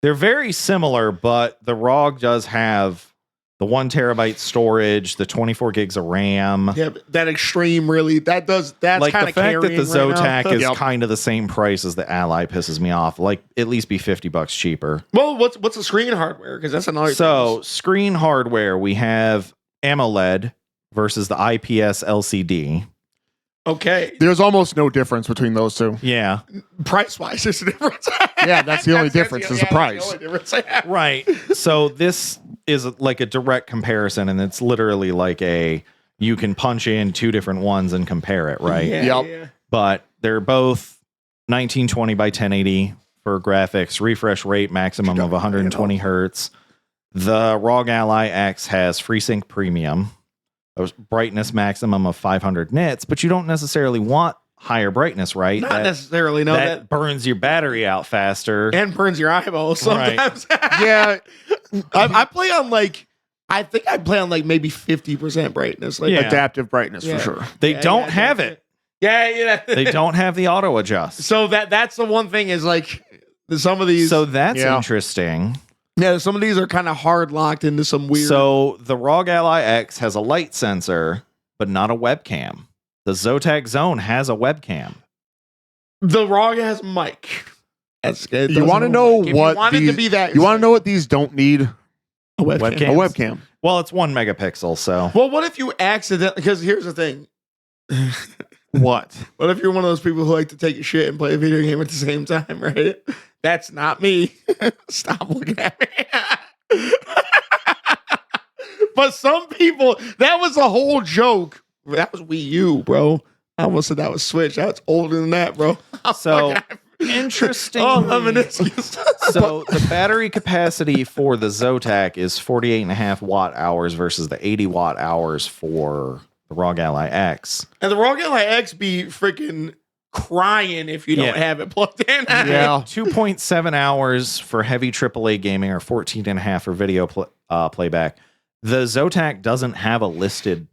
They're very similar, but the ROG does have the 1 terabyte storage, the 24 gigs of RAM. Yeah, but that Extreme really, that's Like kind the of fact that the Zotac is Yep. kind of the same price as the Ally pisses me off. Like at least be $50 cheaper. Well, what's the screen hardware? Because that's another. So screen hardware, we have AMOLED versus the IPS LCD. okay, There's almost no difference between those two. Yeah. price wise, there's a difference. Yeah, that's the only difference is the price. That's the only difference. Right. So this is like a direct comparison, and it's literally like you can punch in two different ones and compare it, right? Yep. But they're both 1920 by 1080 for graphics, refresh rate maximum of 120 hertz. The ROG Ally X has FreeSync Premium, a brightness maximum of 500 nits, but you don't necessarily want higher brightness, right? Not necessarily. No, that burns your battery out faster and burns your eyeballs sometimes. Yeah. I play on like, I think I play on like maybe 50% brightness. Like, Adaptive brightness for sure. They don't have it. Yeah. They don't have the auto adjust. So that's the one thing is like some of these. So that's interesting. Yeah, some of these are kind of hard locked into some weird. So the ROG Ally X has a light sensor, but not a webcam. The Zotac Zone has a webcam. The ROG has a mic. That's good. You want to know what you want to know what these don't need? A webcam. A webcam. Well, it's 1 megapixel, so. Well, what if you accidentally? Because here's the thing. What? What if you're one of those people who like to take a shit and play a video game at the same time, right? That's not me. Stop looking at me. But some people, that was a whole joke. That was Wii U, bro. I almost said that was Switch. That's older than that, bro. So interesting. Meniscus. So the battery capacity for the Zotac is 48.5 watt hours versus the 80 watt hours for the ROG Ally X. And the ROG Ally X be freaking crying if you don't have it plugged in. Yeah. 2.7 hours for heavy AAA gaming or 14.5 for video playback. The Zotac doesn't have a listed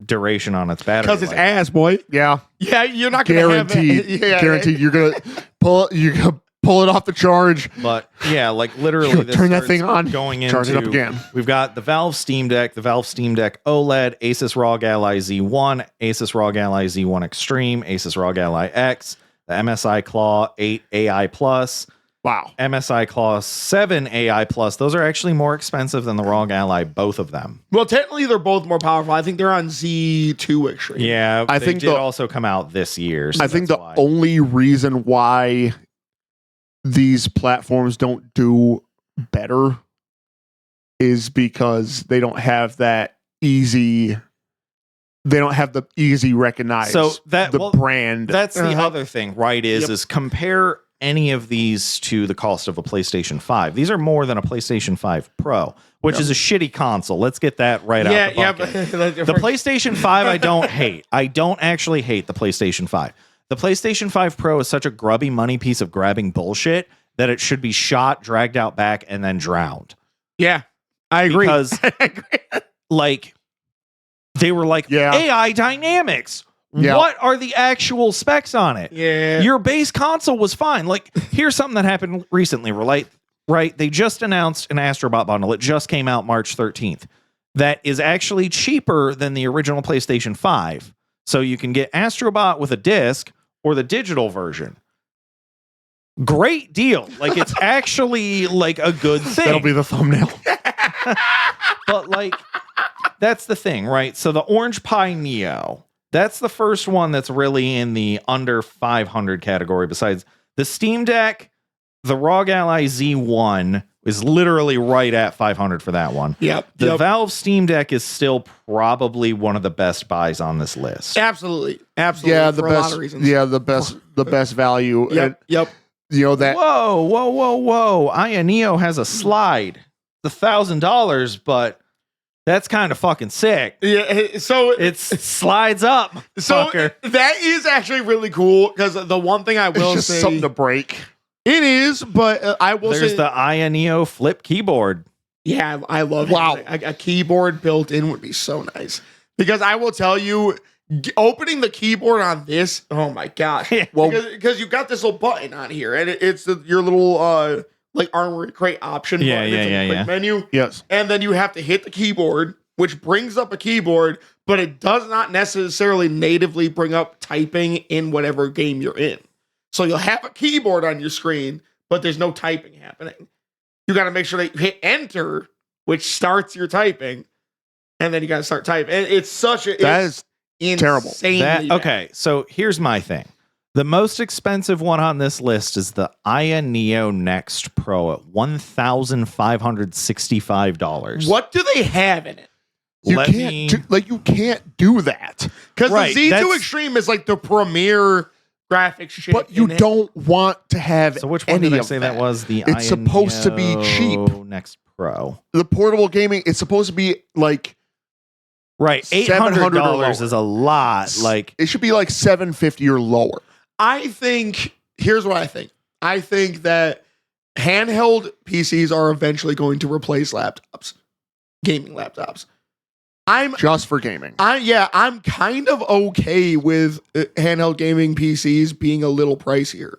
duration on its battery. Because it's ass, boy. Yeah. Yeah, you're not going to have Guaranteed. Guaranteed. You're going to pull it off the charge. But yeah, like literally this turn that thing on, going into, charge it up again. We've got the Valve Steam Deck, the Valve Steam Deck OLED, Asus ROG Ally Z1, Asus ROG Ally Z1 Extreme, Asus ROG Ally X, the MSI Claw 8 AI Plus. Wow. MSI Claw 7 AI Plus. Those are actually more expensive than the ROG Ally, both of them. Well, technically they're both more powerful. I think they're on Z2 Extreme. Yeah, I think did also come out this year. So I think the only reason why these platforms don't do better is because they don't have that easy. They don't have the easy recognize. So that brand. That's the other thing, right? Is compare any of these to the cost of a PlayStation 5. These are more than a PlayStation 5 Pro, which is a shitty console. Let's get that right out the bucket. But the PlayStation 5 I don't hate. I don't actually hate the PlayStation 5. The PlayStation 5 Pro is such a grubby money piece of grabbing bullshit that it should be shot, dragged out back, and then drowned. Yeah, I agree. Because like they were like AI dynamics. Yeah. What are the actual specs on it? Yeah. Your base console was fine. Like, here's something that happened recently, right? They just announced an Astrobot bundle. It just came out March 13th. That is actually cheaper than the original PlayStation 5. So you can get Astrobot with a disc or the digital version. Great deal. Like, it's actually like a good thing. That'll be the thumbnail. But like, that's the thing, right? So the Orange Pi Neo, that's the first one that's really in the under 500 category. Besides the Steam Deck, the ROG Ally Z1 is literally right at 500 for that one. Yep. The Valve Steam Deck is still probably one of the best buys on this list. Absolutely. Yeah, for a lot of reasons. Yeah, the best value. Yep. And, you know that. Whoa! Aya Neo has a slide. It's $1,000, but that's kind of fucking sick. Yeah, so it slides up. So fucker. That is actually really cool because the one thing I will it's just say, something to break. It is, but I will say there's the Aya Neo flip keyboard. Yeah, I love it. A keyboard built in would be so nice because I will tell you, opening the keyboard on this, oh my gosh! Well, because you got this little button on here, and it's your little like armory crate option button. It's menu. Yes, and then you have to hit the keyboard, which brings up a keyboard, but it does not necessarily natively bring up typing in whatever game you're in. So you'll have a keyboard on your screen, but there's no typing happening. You got to make sure that you hit enter, which starts your typing, and then you got to start typing. And it's such a that is terrible. Okay, so here's my thing. The most expensive one on this list is the Aya Neo Next Pro at $1,565. What do they have in it? You Let can't me- you can't do that. Because Right, the Z2 that's- Extreme is like the premier graphics shit. But you in it. don't want to have So which one any did I of say that was? The It's supposed to be cheap. INEO Next Pro. The portable gaming, it's supposed to be like Right, $700 or $800 is lower. a lot. Like, it should be like $750 or lower. I think, here's what I think. I think that handheld PCs are eventually going to replace laptops, gaming laptops. Just for gaming. I'm kind of okay with handheld gaming PCs being a little pricier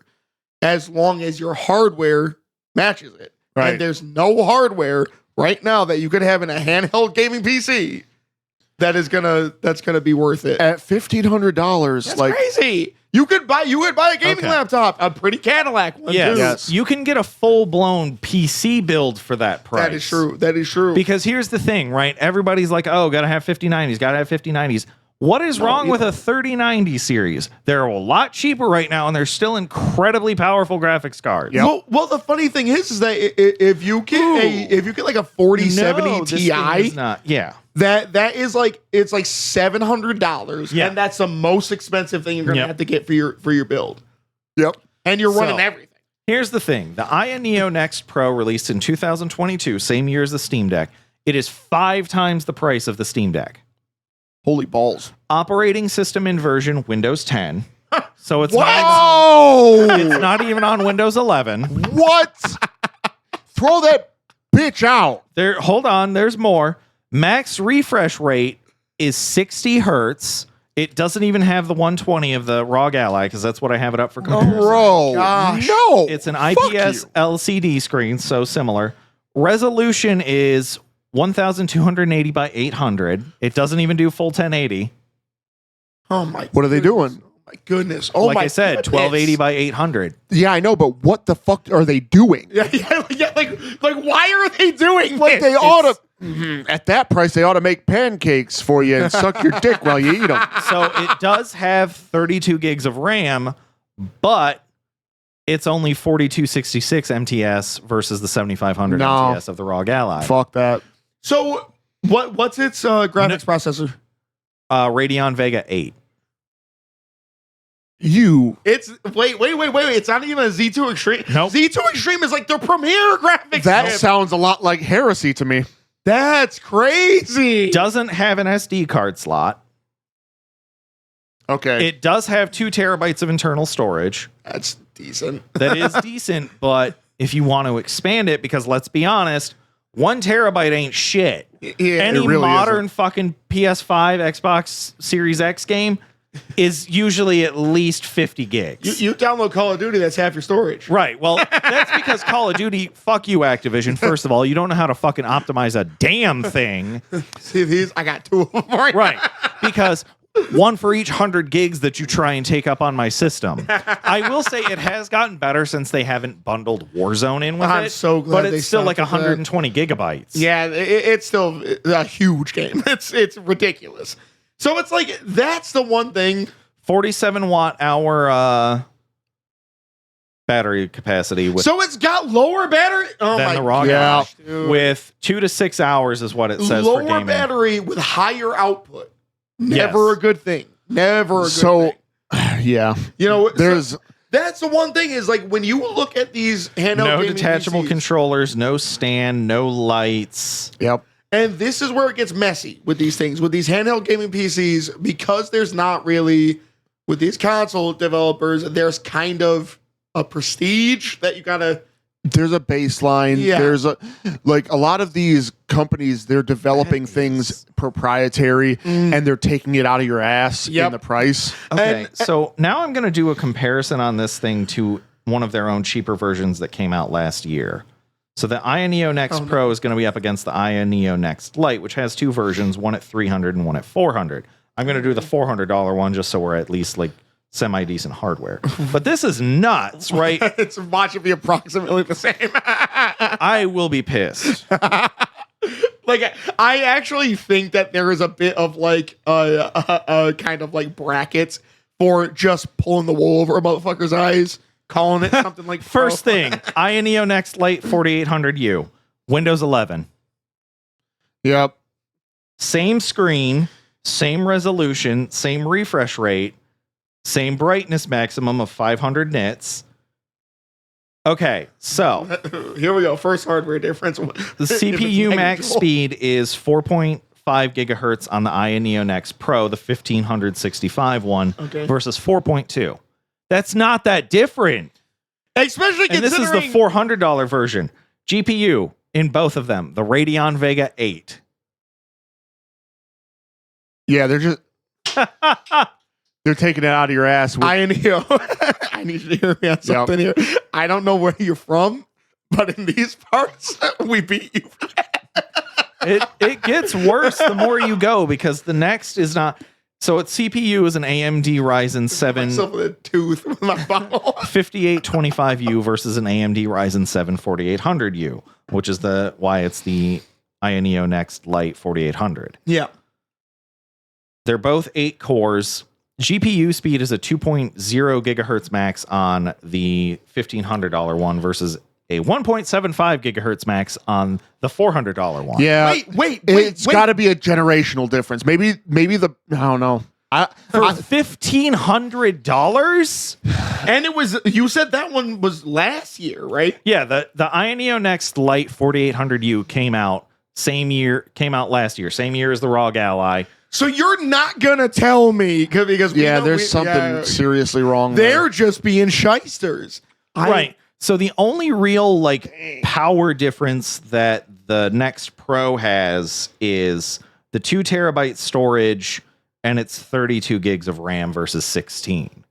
as long as your hardware matches it. Right. And there's no hardware right now that you could have in a handheld gaming PC that's gonna be worth it. At $1,500, That's like crazy. You could buy a gaming Okay. laptop, a pretty Cadillac one yes, too. Yes. you can get a full-blown PC build for that price. That is true. That is true. Because here's the thing, right? Everybody's like, oh, gotta have 5090s, gotta have 5090s. What is wrong with a 3090 series? They're a lot cheaper right now, and they're still incredibly powerful graphics cards. Yep. Well, the funny thing is that if you get like a 4070 No, this thing Ti, is not. Yeah. that is like it's like $700, Yeah. and that's the most expensive thing you're gonna Yep. have to get for your build, yep. and you're running So- everything. Here's the thing. The INEO Next Pro released in 2022, same year as the Steam Deck. It is 5 times the price of the Steam Deck. Holy balls. Operating system inversion, Windows 10. So it's Whoa! not even on Windows 11. What? Throw that bitch out. Hold on, there's more. Max refresh rate is 60 hertz. It doesn't even have the 120 of the ROG Ally because that's what I have it up for comparison. Bro. gosh. No. It's an Fuck IPS you. LCD screen, so similar. Resolution is 1280 by 800. It doesn't even do full 1080. Oh my! What are they goodness. doing? Oh my goodness! Oh Like my I said, goodness. 1280 by 800. Yeah, I know, but what the fuck are they doing? Yeah, like why are they doing Like this? they ought to, at that price, they ought to make pancakes for you and suck your dick while you eat them. So it does have 32 gigs of RAM, but it's only 4266 MTS versus the 7500 No. MTS of the ROG Ally. Fuck that. So what's its graphics processor? Radeon Vega 8. You. It's wait. It's not even a Z2 Extreme. Nope. Z2 Extreme is like the premier graphics. That chip. sounds a lot like heresy to me. That's crazy. Doesn't have an SD card slot. Okay. It does have 2 terabytes of internal storage. That's decent. That is decent, but if you want to expand it, because let's be honest, 1 terabyte ain't shit. Yeah. Any really modern fucking PS5, Xbox Series X game is usually at least 50 gigs. You download Call of Duty, that's half your storage. Right. Well, that's because Call of Duty, fuck you, Activision. First of all, you don't know how to fucking optimize a damn thing. See these? I got 2 of them Right. Because one for each 100 gigs that you try and take up on my system. I will say it has gotten better since they haven't bundled Warzone in with I'm it. so glad But they it's still like stopped with that. 120 gigabytes. Yeah, it's still a huge game. It's ridiculous. So it's like that's the one thing. 47 watt hour battery capacity with So it's got lower battery. Oh than my the ROG Yeah. Ally. gosh, dude. With 2 to 6 hours is what it says for lower gaming. battery with higher output. Never Yes. a good thing. Never a good So, thing. yeah. You know, There's. that's the one thing is like when you look at these handheld No gaming detachable PCs, controllers, no stand, no lights. Yep. and this is where it gets messy with these things, with these handheld gaming PCs, because there's not really with these console developers, there's kind of a prestige that you gotta. There's a baseline. Yeah. There's a lot of these companies, they're developing things proprietary and they're taking it out of your ass Yep. in the price. Okay, And- so now I'm going to do a comparison on this thing to one of their own cheaper versions that came out last year. So the INEO Next Pro is going to be up against the INEO Next Lite, which has 2 versions, one at $300 and one at $400. I'm going to do the $400 one just so we're at least like semi-decent hardware. But this is nuts, right? It's watching be approximately the same. I will be pissed. Like I actually think that there is a bit of like a kind of like brackets for just pulling the wool over a motherfucker's eyes, calling it something like First pro. thing, INEO Next Lite 4800U, Windows 11. Yep. Same screen, same resolution, same refresh rate, same brightness maximum of 500 nits. Okay, so here we go. First hardware difference. the CPU max speed is 4.5 gigahertz on the Aya Neo Next Pro, the 1565 one, versus 4.2. That's not that different. Especially and this is the $400 version. GPU in both of them, the Radeon Vega 8. Yeah, they're just they're taking it out of your ass. I need you to hear me on something here. I don't know where you're from, but in these parts, we beat you. It gets worse the more you go, because the next is not. So its CPU is an AMD Ryzen 7 a tooth with my bottle. 5825U versus an AMD Ryzen 7 4800U, which is why it's the Aya Neo Next Lite 4800. Yeah. They're both 8 cores. GPU speed is a 2.0 gigahertz max on the $1,500 one versus a 1.75 gigahertz max on the $400 one. Yeah. Wait. It's got to be a generational difference. Maybe I don't know. For $1,500? And it was, you said that one was last year, right? Yeah, the Aya Neo Next Lite 4800U came out last year, same year as the ROG Ally. So you're not gonna tell me because there's something seriously wrong. They're just being shysters, right? So the only real power difference that the Next Pro has is the 2 terabyte storage and it's 32 gigs of RAM versus 16.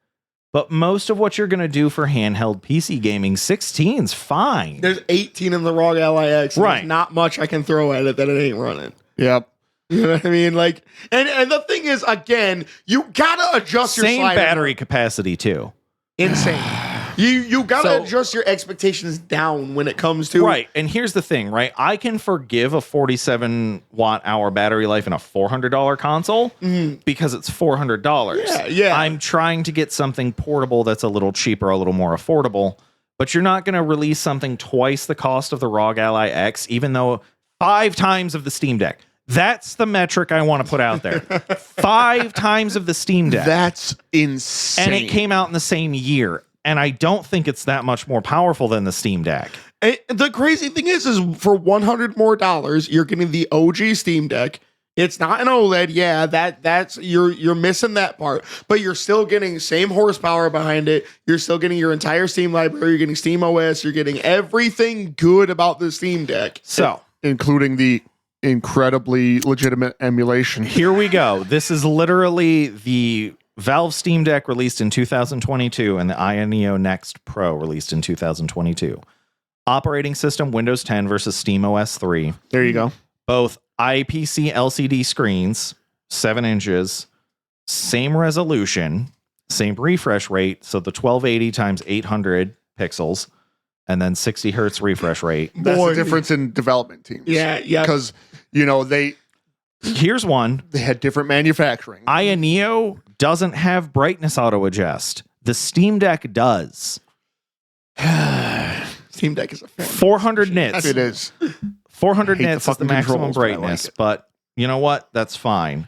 But most of what you're gonna do for handheld PC gaming, 16's fine. There's 18 in the ROG Ally X. Right. There's not much I can throw at it that it ain't running. Yep. You know what I mean? And the thing is, again, you gotta adjust your same slider. battery capacity too. Insane. You gotta adjust your expectations down when it comes to right. And here's the thing, right? I can forgive a 47 watt hour battery life in a $400 console because it's $400. Yeah. I'm trying to get something portable that's a little cheaper, a little more affordable. But you're not going to release something twice the cost of the ROG Ally X, even though 5 times of the Steam Deck. That's the metric I want to put out there. 5 times of the Steam Deck. That's insane. And it came out in the same year. And I don't think it's that much more powerful than the Steam Deck. The crazy thing is for $100 more, you're getting the OG Steam Deck. It's not an OLED. Yeah, that's you're missing that part, but you're still getting same horsepower behind it. You're still getting your entire Steam library. You're getting Steam OS. You're getting everything good about the Steam Deck. So, including the incredibly legitimate emulation. Here we go. This is literally the Valve Steam Deck released in 2022 and the Aya Neo Next Pro released in 2022. Operating system Windows 10 versus Steam OS 3. There you go. Both IPC LCD screens, 7 inches, same resolution, same refresh rate. So the 1280 times 800 pixels, and then 60 hertz refresh rate. That's the difference in development teams. Yeah. Because, here's one. They had different manufacturing. Aya Neo doesn't have brightness auto adjust. The Steam Deck does. Steam Deck is a 400 nits. It is. 400 nits is the maximum controls, brightness, but you know what? That's fine.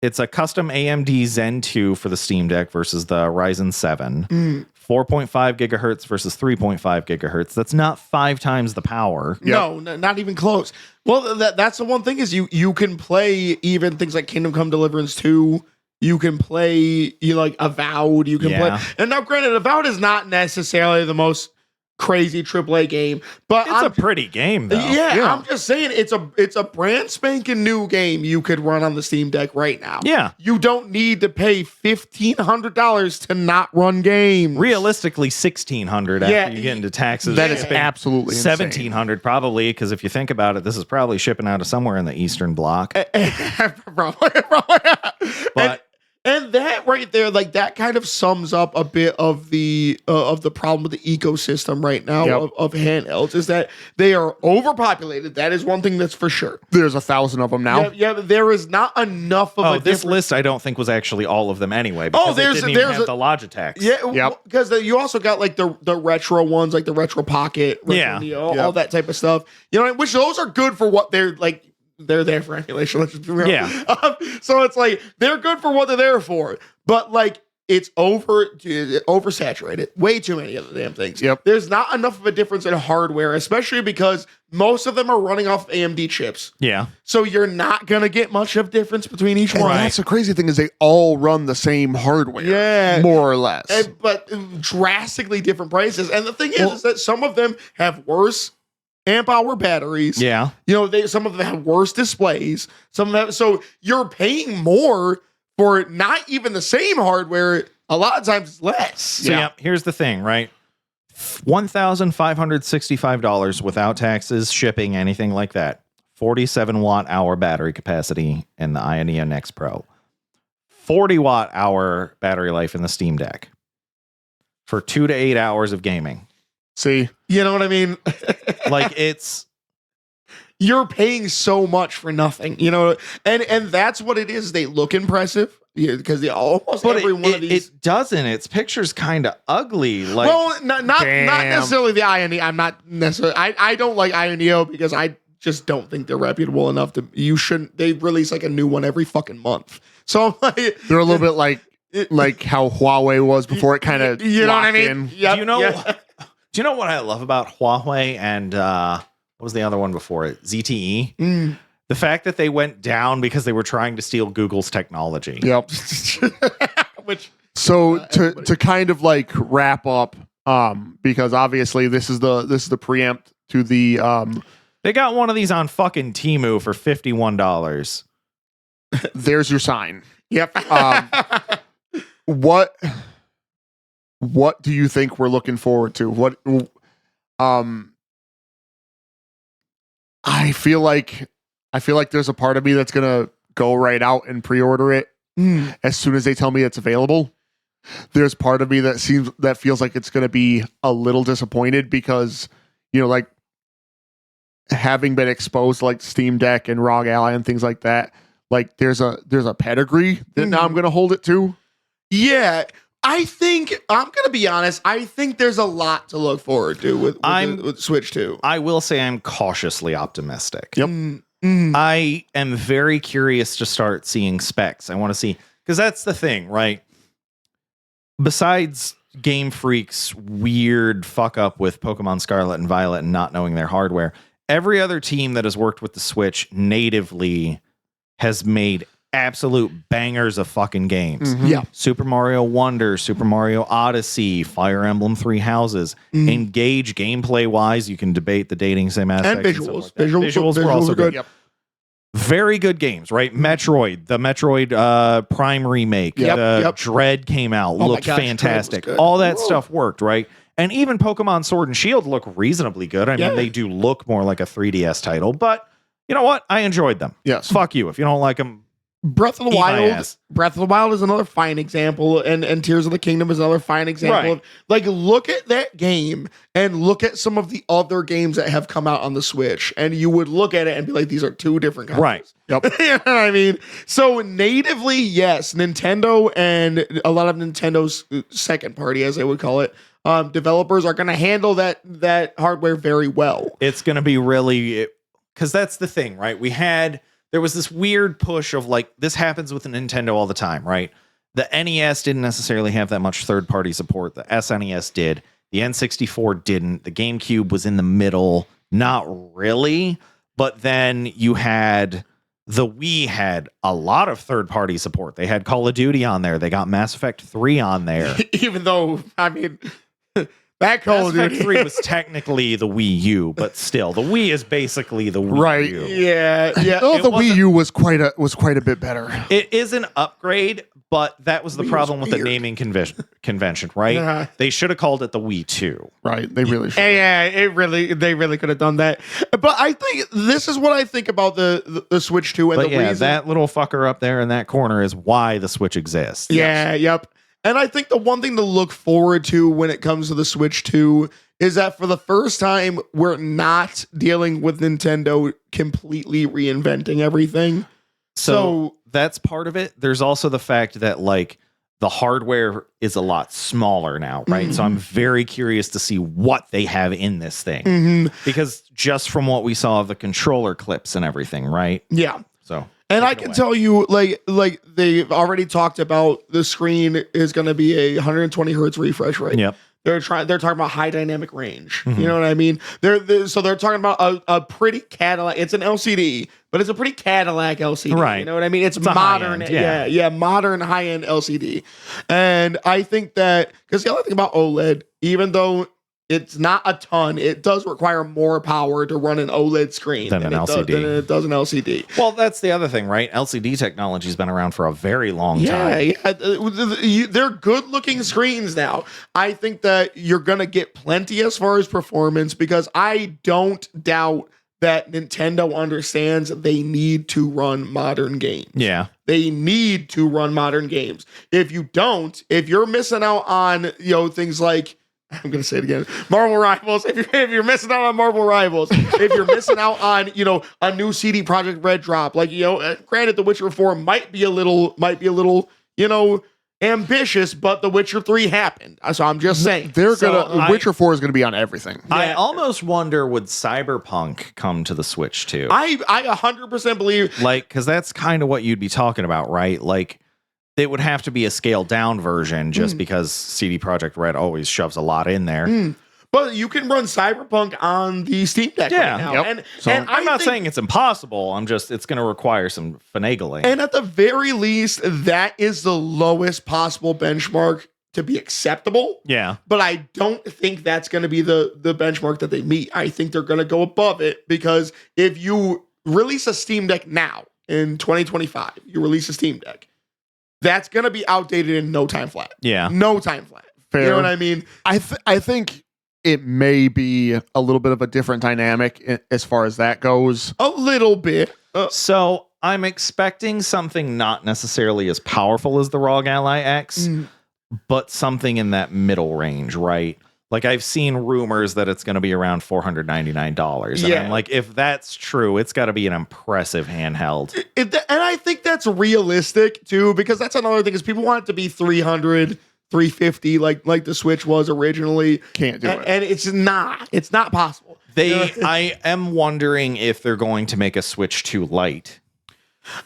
It's a custom AMD Zen 2 for the Steam Deck versus the Ryzen 7. 4.5 gigahertz versus 3.5 gigahertz. That's not 5 times the power. No, not even close. Well, that's the one thing is you can play even things like Kingdom Come Deliverance 2. You can play Avowed. You can play. And now, granted, Avowed is not necessarily the most crazy AAA game, but it's a pretty game though. Yeah, I'm just saying it's a brand spanking new game you could run on the Steam Deck right now. Yeah, you don't need to pay $1,500 to not run games. Realistically, $1,600 after you get into taxes. That is absolutely $1,700 probably, because if you think about it, this is probably shipping out of somewhere in the Eastern Bloc. Probably. But and that right there, that kind of sums up a bit of the problem with the ecosystem right now of handhelds is that they are overpopulated. That is one thing that's for sure. There's 1,000 of them now. Yeah, but there is not enough of this list I don't think was actually all of them anyway. Because there's the Logitechs. Yeah, because you also got the retro ones, like the Retro Pocket, Retro Neo, all that type of stuff. Which those are good for what they're they're there for emulation. Let's just be real. Yeah. So it's like they're good for what they're there for, but like it's oversaturated. Way too many of the damn things. Yep. There's not enough of a difference in hardware, especially because most of them are running off AMD chips. Yeah. So you're not gonna get much of difference between each And one. that's the crazy thing is they all run the same hardware. Yeah. More or less. But drastically different prices. And the thing is that some of them have worse amp hour batteries. Yeah. Some of them have worse displays. Some of them, so you're paying more for not even the same hardware. A lot of times it's less. So yeah, here's the thing, right? $1,565 without taxes, shipping, anything like that. 47 watt hour battery capacity in the Ioneo Next Pro. 40 watt hour battery life in the Steam Deck for 2 to 8 hours of gaming. See, You know what I mean? Like You're paying so much for nothing, and that's what it is. They look impressive because almost every one of these. It doesn't. Its picture's kind of ugly. Like, Well, not necessarily the Ioneo. I'm not necessarily. I don't like Ioneo because I just don't think they're reputable enough to. You shouldn't. They release like a new one every fucking month. So like, they're a little bit like how Huawei was before it kind of you know what I mean? do you know? Do you know what I love about Huawei and what was the other one before it? ZTE. The fact that they went down because they were trying to steal Google's technology. Yep. Which So to kind of like wrap up, because obviously this is the preempt to the They got one of these on fucking Temu for $51. there's your sign. Yep. What do you think we're looking forward to? I feel like there's a part of me that's gonna go right out and pre-order it as soon as they tell me it's available. There's part of me that feels like it's gonna be a little disappointed because like having been exposed to like Steam Deck and ROG Ally and things like that, like there's a pedigree that now I'm gonna hold it to. Yeah. I think I'm gonna be honest. I think there's a lot to look forward to with Switch 2. I will say I'm cautiously optimistic. Yep. I am very curious to start seeing specs. I want to see, because that's the thing, right? Besides Game Freak's weird fuck up with Pokemon Scarlet and Violet and not knowing their hardware, every other team that has worked with the Switch natively has made absolute bangers of fucking games. Yeah. Super Mario Wonder, Super Mario Odyssey, Fire Emblem Three Houses. Engage gameplay wise. You can debate the dating sim aspects. And visuals. Like visuals were also good. Yep. Very good games, right? Metroid, the Metroid Prime remake, Yep. Dread came out, looked gosh, fantastic. Dread was good. All that Whoa. stuff worked, right? And even Pokemon Sword and Shield look reasonably good. I Yeah. mean, they do look more like a 3DS title, but you know what? I enjoyed them. Yes. Fuck you. If you don't like them, Breath of the Eat my Wild. ass. Breath of the Wild is another fine example, and Tears of the Kingdom is another fine example. Right. Of, like, look at that game and look at some of the other games that have come out on the Switch, and you would look at it and be like, these are two different consoles. Right. Yep. You know what I mean? So natively, yes, Nintendo and a lot of Nintendo's second party, as they would call it, developers are going to handle that hardware very well. it's going to be really, because that's the thing, right? There was this weird push of like, this happens with Nintendo all the time, right? The NES didn't necessarily have that much third-party support. The SNES did. The N64 didn't. The GameCube was in the middle. Not really. But then you had the Wii had a lot of third-party support. They had Call of Duty on there. They got Mass Effect 3 on there. Even though, I mean, that Call Mass of Effect Duty 3 was technically the Wii U, but still, the Wii is basically the Wii Right. U. Yeah. Oh, It the wasn't- Wii U was quite a bit better. It is an upgrade, but that was the Wii problem was with the weird. naming convention, right? Uh-huh. They should have called it the Wii 2. Right. They really should. Yeah, they really could have done that. But I think this is what I think about the Switch 2 and But the yeah, reason. that little fucker up there in that corner is why the Switch exists. Yeah, yep. And I think the one thing to look forward to when it comes to the Switch 2 is that for the first time, we're not dealing with Nintendo completely reinventing everything. So that's part of it. There's also the fact that like the hardware is a lot smaller now, right? So I'm very curious to see what they have in this thing. Because just from what we saw of the controller clips and everything, right? Yeah. So, and I can tell you, like they've already talked about the screen is going to be a 120 hertz refresh rate. Yep. They're talking about high dynamic range. You know what I mean? They're talking about a pretty Cadillac. It's an LCD, but it's a pretty Cadillac LCD. Right. You know what I mean? It's a modern. high-end, Yeah, modern high end LCD. And I think that because the other thing about OLED, even though it's not a ton, it does require more power to run an OLED screen than an LCD. Than it does an LCD. Well, that's the other thing, right? LCD technology has been around for a very long time. Yeah. They're good looking screens now. I think that you're going to get plenty as far as performance because I don't doubt that Nintendo understands they need to run modern games. Yeah. They need to run modern games. If you don't, if you're missing out on, things like, I'm going to say it again, Marvel Rivals. If you're missing out on Marvel Rivals, if you're missing out on, a new CD Projekt Red drop, like, granted The Witcher 4 might be a little, ambitious, but The Witcher 3 happened. So I'm just saying. Witcher 4 is going to be on everything. I almost wonder, would Cyberpunk come to the Switch too? I 100% believe. Like, because that's kind of what you'd be talking about, right? Like, it would have to be a scaled down version just because CD Projekt Red always shoves a lot in there. But you can run Cyberpunk on the Steam Deck right now. Yep. And I'm not saying it's impossible. It's going to require some finagling. And at the very least, that is the lowest possible benchmark to be acceptable. Yeah. But I don't think that's going to be the benchmark that they meet. I think they're going to go above it because if you release a Steam Deck now in 2025, you release a Steam Deck, that's going to be outdated in no time flat. Yeah. No time flat. Fair. You know what I mean? I think it may be a little bit of a different dynamic as far as that goes. A little bit. So I'm expecting something not necessarily as powerful as the ROG Ally X, but something in that middle range, right? Like I've seen rumors that it's going to be around $499. And I'm like, if that's true, it's got to be an impressive handheld. And I think that's realistic too, because that's another thing is people want it to be 300, 350 like the Switch was originally. Can't do it. And it's not possible. I am wondering if they're going to make a Switch 2 Lite.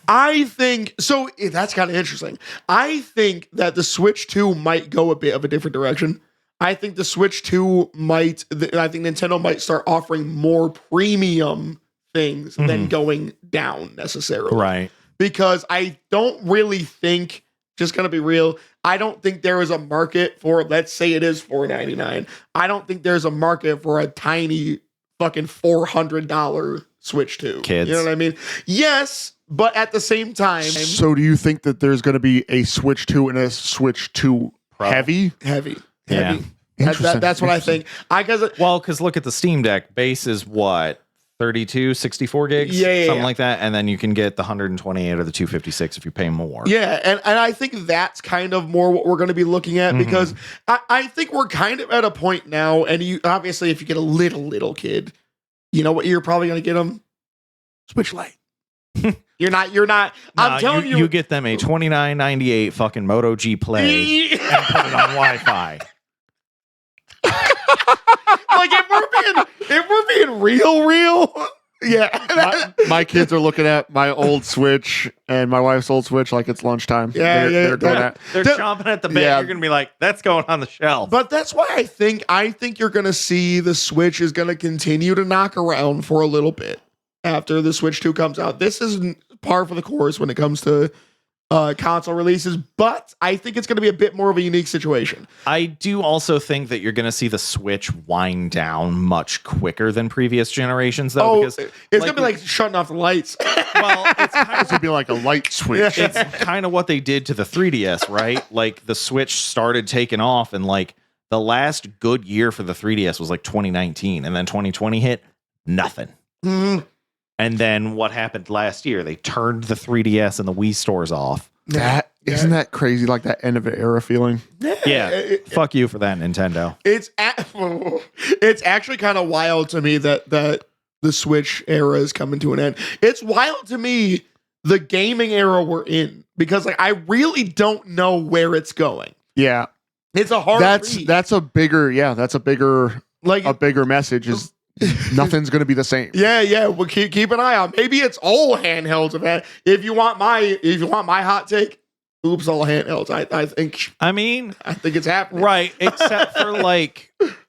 I think so. That's kind of interesting. I think that the Switch 2 might go a bit of a different direction. I think the Switch 2 I think Nintendo might start offering more premium things than going down necessarily. Right. Because I don't really think, just gonna be real, I don't think there is a market for, let's say it is $499. I don't think there's a market for a tiny fucking $400 Switch 2. Kids. You know what I mean? Yes, but at the same time. So do you think that there's going to be a Switch 2 and a Switch 2 heavy? Heavy. Yeah. That's what I think. Because look at the Steam Deck. Base is what? 32, 64 gigs? Something like that. And then you can get the 128 or the 256 if you pay more. Yeah, and I think that's kind of more what we're going to be looking at because I think we're kind of at a point now, and you obviously if you get a little kid, you know what you're probably going to get them? Switch Lite. You're not. I'm telling you. You get them a $29.98 fucking Moto G Play and put it on Wi-Fi. Like if we're being real, yeah. My kids are looking at my old Switch and my wife's old Switch like it's lunchtime. They're doing that. They're chomping at the bit. Yeah. You're gonna be like, that's going on the shelf. But that's why I think you're gonna see the Switch is gonna continue to knock around for a little bit after the Switch 2 comes out. This is par for the course when it comes to console releases, but I think it's going to be a bit more of a unique situation. I do also think that you're going to see the Switch wind down much quicker than previous generations, though. Because it's going to be like shutting off the lights. Well, it's kind It's going to be like a light switch. it's kind of what they did to the 3DS, right? Like the Switch started taking off, and like the last good year for the 3DS was like 2019, and then 2020 hit, nothing. Mm-hmm. And then what happened last year? They turned the 3DS and the Wii stores off. Isn't that crazy? Like that end of an era feeling. Yeah. Fuck you for that, Nintendo. It's actually kind of wild to me that the Switch era is coming to an end. It's wild to me the gaming era we're in, because like I really don't know where it's going. Yeah. It's a hard read. That's a bigger like a bigger message is nothing's going to be the same. Yeah. Well, keep an eye out. Maybe it's all handhelds. If you want my hot take, oops, all handhelds. I think it's happening. Right, except for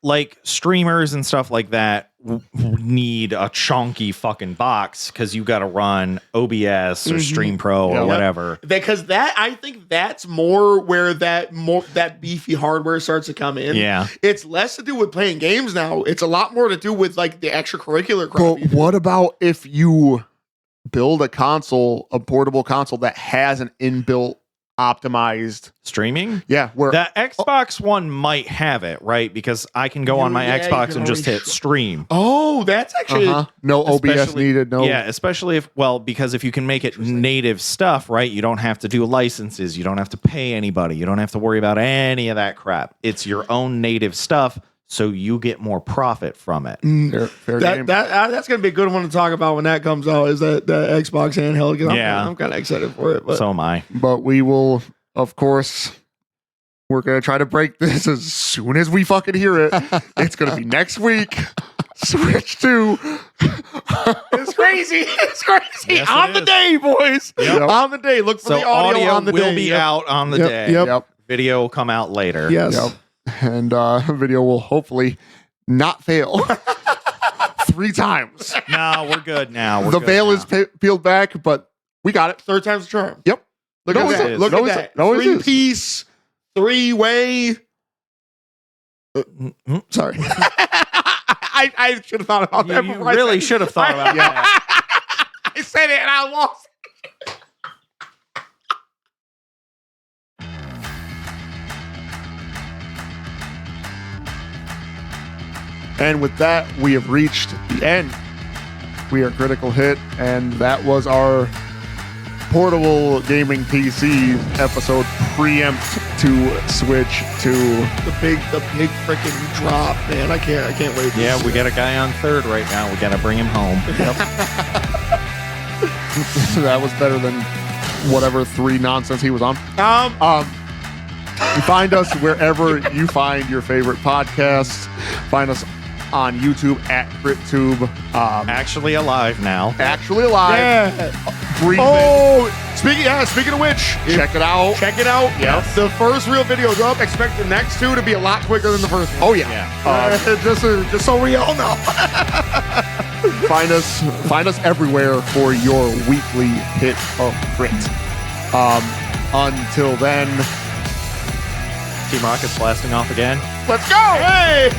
like streamers and stuff like that need a chunky fucking box because you got to run OBS or Stream Pro or whatever. Because I think that's more where that beefy hardware starts to come in. Yeah, it's less to do with playing games now. It's a lot more to do with like the extracurricular crap. But what about if you build a portable console that has an inbuilt optimized streaming? Yeah, where the Xbox One might have it, right? Because I can go on my Xbox and just hit stream. Oh, that's actually no OBS needed. No, yeah, especially because if you can make it native stuff, right? You don't have to do licenses. You don't have to pay anybody. You don't have to worry about any of that crap. It's your own native stuff. So you get more profit from it. Fair game. That's going to be a good one to talk about when that comes out, is that the Xbox handheld. Yeah. I'm kind of excited for it. But. So am I. But we will, of course, we're going to try to break this as soon as we fucking hear it. It's going to be next week. Switch 2. It's crazy. It's crazy. Yes, on the day, boys. Yep. On the day. Look for the audio on the day. will be out on the day. Yep. Video will come out later. Yes. Yep. And video will hopefully not fail 3 times. No, we're good now. The veil is peeled back, but we got it. Third time's a charm. Yep. Look at that. Look at that. 3-piece, 3-way. Sorry. I should have thought about that. You really should have thought about that. I said it and I lost. And with that, we have reached the end. We are Critical Hit, and that was our portable gaming PC episode preempt to Switch to the big freaking drop, man. I can't wait. Yeah, we got a guy on third right now. We got to bring him home. Yep. That was better than whatever 3 nonsense he was on. You find us wherever you find your favorite podcasts. Find us on YouTube at CritTube. Actually alive now. Actually alive. Yeah. Breathing. Speaking of which, check it out. Yes. The first real video's up. Expect the next 2 to be a lot quicker than the first one. Oh yeah. Just so we all know. Find us everywhere for your weekly hit of crit. Until then, Team Rocket's blasting off again. Let's go. Hey.